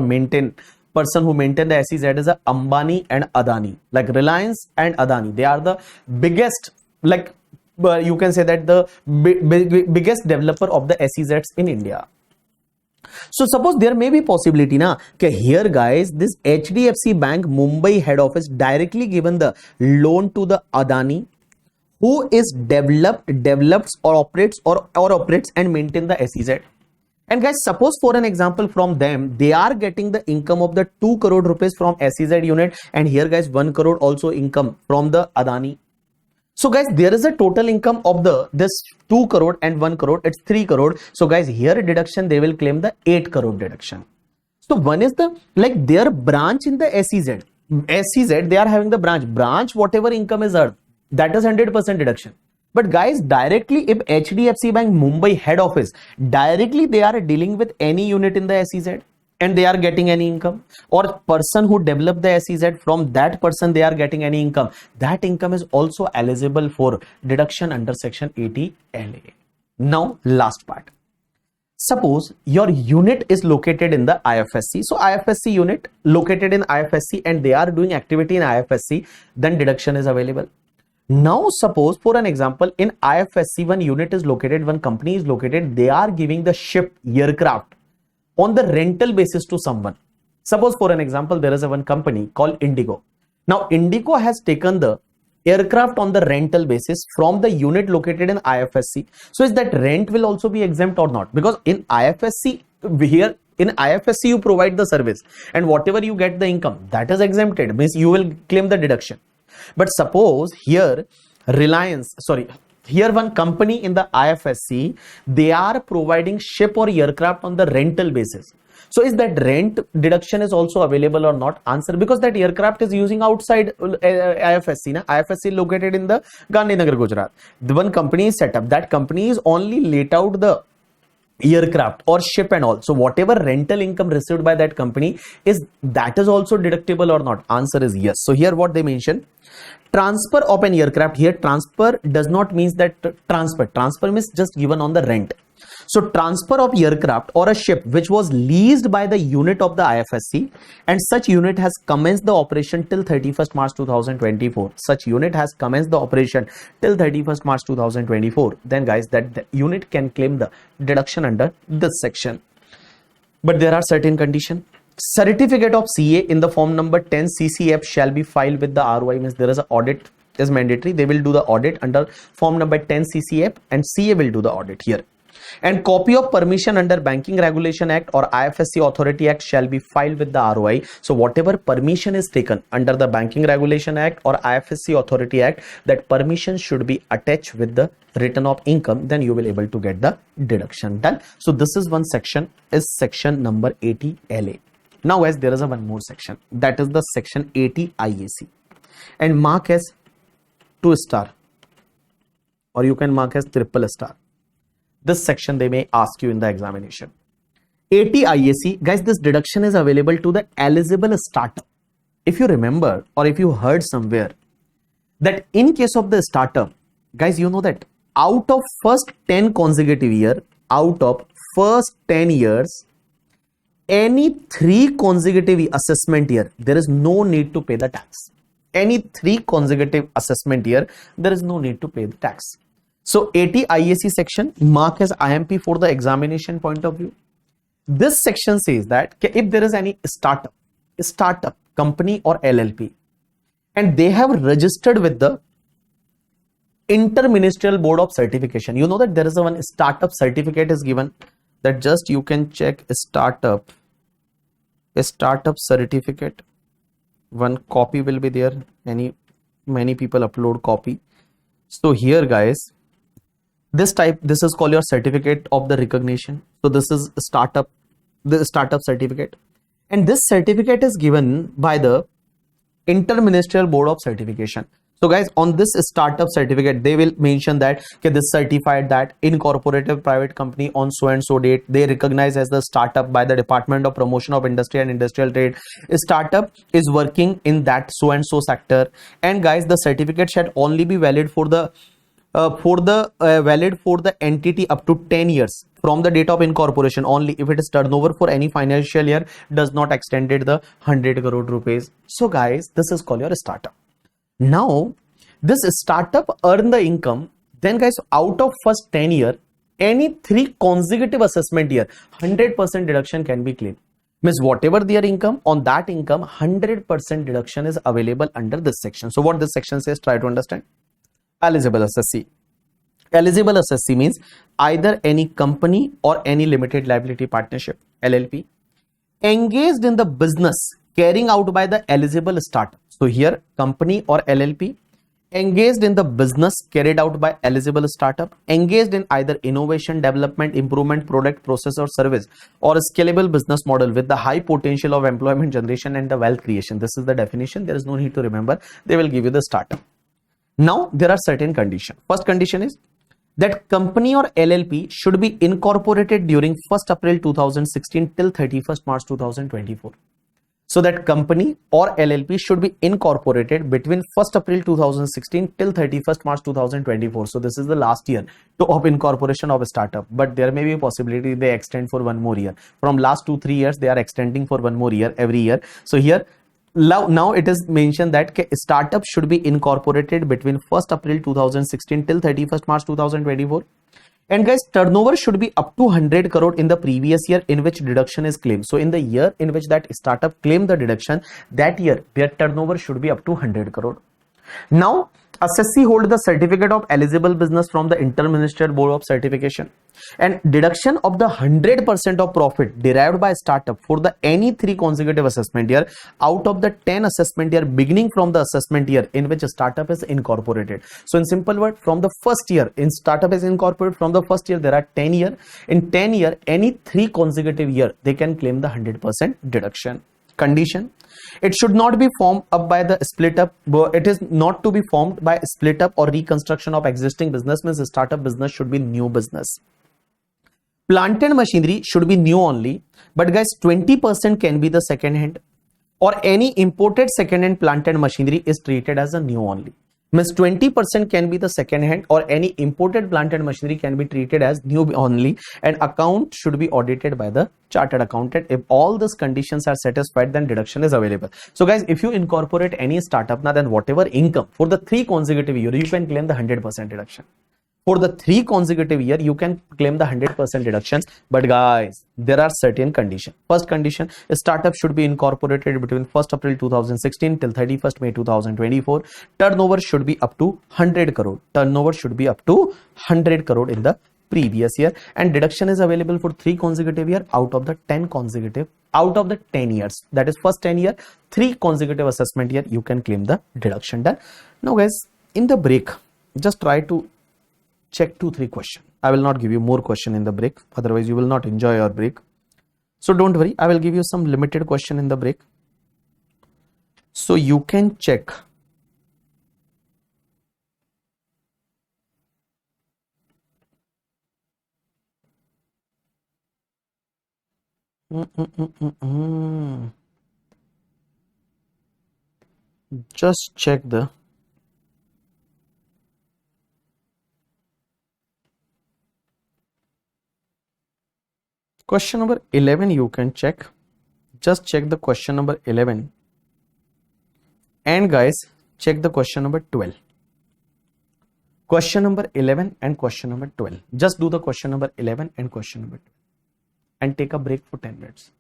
person who maintain the SEZ is Ambani and Adani. Like Reliance and Adani, they are the biggest, like you can say that the biggest developer of the SEZs in India. So suppose there may be possibility na कि here guys, this HDFC Bank Mumbai head office directly given the loan to the Adani, who is develops or operates and maintain the SEZ. And guys, suppose for an example from them, they are getting the income of the 2 crore rupees from SEZ unit, and here guys 1 crore also income from the Adani. So guys, there is a total income of this 2 crore and 1 crore, it's 3 crore. So guys, here deduction, they will claim the 8 crore deduction. So one is the, like their branch in the SEZ, they are having the branch, whatever income is earned, that is 100% deduction. But guys, directly if HDFC Bank Mumbai head office, directly they are dealing with any unit in the SEZ and they are getting any income, or person who developed the SEZ, from that person they are getting any income, that income is also eligible for deduction under section 80 LA. Now last part. Suppose your unit is located in the IFSC. So IFSC unit located in IFSC and they are doing activity in IFSC, then deduction is available. Now suppose for an example, in IFSC one unit is located, one company is located, they are giving the ship, aircraft on the rental basis to someone. Suppose for an example, there is one company called Indigo. Now Indigo has taken the aircraft on the rental basis from the unit located in IFSC. So is that rent will also be exempt or not? Because in IFSC, here in IFSC you provide the service and whatever you get the income, that is exempted, means you will claim the deduction. But suppose here here one company in the IFSC, they are providing ship or aircraft on the rental basis. So is that rent deduction is also available or not? Answer, because that aircraft is using outside IFSC. IFSC is located in the Gandhinagar, Gujarat. The one company is set up. That company is only let out the aircraft or ship and all. So whatever rental income received by that company is also deductible or not? Answer is yes. So here what they mention, transfer of an aircraft. Here transfer does not means that transfer means just given on the rent. So transfer of aircraft or a ship which was leased by the unit of the IFSC, and such unit has commenced the operation till 31st March 2024. Such unit has commenced the operation till 31st March 2024. Then guys, that the unit can claim the deduction under this section. But there are certain conditions. Certificate of CA in the form number 10 CCF shall be filed with the ROI, means there is an audit is mandatory. They will do the audit under form number 10 CCF and CA will do the audit here. And copy of permission under Banking Regulation Act or IFSC Authority Act shall be filed with the ROI. So whatever permission is taken under the Banking Regulation Act or IFSC Authority Act, that permission should be attached with the return of income, then you will able to get the deduction done. So this is one section, is section number 80 LA. Now as there is a one more section, that is the section 80 IAC, and mark as 2 star or you can mark as 3 star. This section they may ask you in the examination. 80 IAC, guys, this deduction is available to the eligible startup. If you remember or if you heard somewhere that in case of the startup, guys, you know that out of first 10 consecutive year, out of first 10 years, any 3 consecutive assessment year, there is no need to pay the tax. Any 3 consecutive assessment year, there is no need to pay the tax. So 80 IAC section, mark as IMP for the examination point of view. This section says that if there is any startup company or LLP and they have registered with the Inter-Ministerial Board of Certification, you know that there is a one startup certificate is given, that just you can check a startup certificate. One copy will be there. Many people upload copy. So here guys, this is called your certificate of the recognition. So this is the startup certificate, and this certificate is given by the Inter-Ministerial Board of Certification. So guys, on this startup certificate, they will mention that okay, this certified that incorporated private company on so and so date, they recognize as the startup by the Department of Promotion of Industry and Industrial Trade. A startup is working in that so and so sector. And guys, the certificate shall only be valid for the valid for the entity up to 10 years from the date of incorporation only if it is turnover for any financial year does not extended the 100 crore rupees. So guys, this is called your startup. Now this startup earn the income, then guys, out of first 10 year, any 3 consecutive assessment year, 100% deduction can be claimed. Means whatever their income, on that income 100% deduction is available under this section. So what this section says, try to understand. Eligible assessee. Eligible assessee means either any company or any limited liability partnership, LLP, engaged in the business carrying out by the eligible startup. So here company or LLP engaged in the business carried out by eligible startup, engaged in either innovation, development, improvement, product, process or service, or a scalable business model with the high potential of employment generation and the wealth creation. This is the definition. There is no need to remember. They will give you the startup. Now there are certain conditions. First condition is that company or LLP should be incorporated during 1st April 2016 till 31st March 2024. So that company or LLP should be incorporated between 1st April 2016 till 31st March 2024. So this is the last year of incorporation of a startup, but there may be a possibility they extend for one more year. From last 2-3 years, they are extending for one more year every year. So here now it is mentioned that startup should be incorporated between 1st April 2016 till 31st March 2024. And guys, turnover should be up to 100 crore in the previous year in which deduction is claimed. So in the year in which that startup claimed the deduction, that year their turnover should be up to 100 crore. Now, assessee hold the certificate of eligible business from the Interministerial Board of Certification, and deduction of the 100% of profit derived by startup for the any 3 consecutive assessment year out of the 10 assessment year beginning from the assessment year in which a startup is incorporated. So in simple word, from the first year in startup is incorporated, from the first year there are 10 year. In 10 year, any 3 consecutive year they can claim the 100% deduction. Condition: it should not be formed up by the split up. It is not to be formed by split up or reconstruction of existing business. Means startup business should be new business. Plant and machinery should be new only, but guys, 20% can be the second hand, or any imported second hand plant and machinery is treated as a new only. Means 20% can be the second hand, or any imported plant and machinery can be treated as new only, and account should be audited by the chartered accountant. If all these conditions are satisfied, then deduction is available. So guys, if you incorporate any startup now, then whatever income for the 3 consecutive years, you can claim the 100% deduction. For the 3 consecutive year, you can claim the 100% deductions. But guys, there are certain conditions. First condition, a startup should be incorporated between 1st April 2016 till 31st May 2024. Turnover should be up to 100 crore. Turnover should be up to 100 crore in the previous year, and deduction is available for 3 consecutive year out of the 10 consecutive, out of the 10 years. That is first 10 year, 3 consecutive assessment year, you can claim the deduction. Done. Now guys, in the break, just try to check 2-3 questions. I will not give you more question in the break, otherwise you will not enjoy your break. So don't worry, I will give you some limited question in the break, so you can check. Just check the question number 11. You can check. Just check the question number 11, and guys, check the question number 12. Question number 11 and question number 12. Just do the question number 11 and question number 12 and take a break for 10 minutes.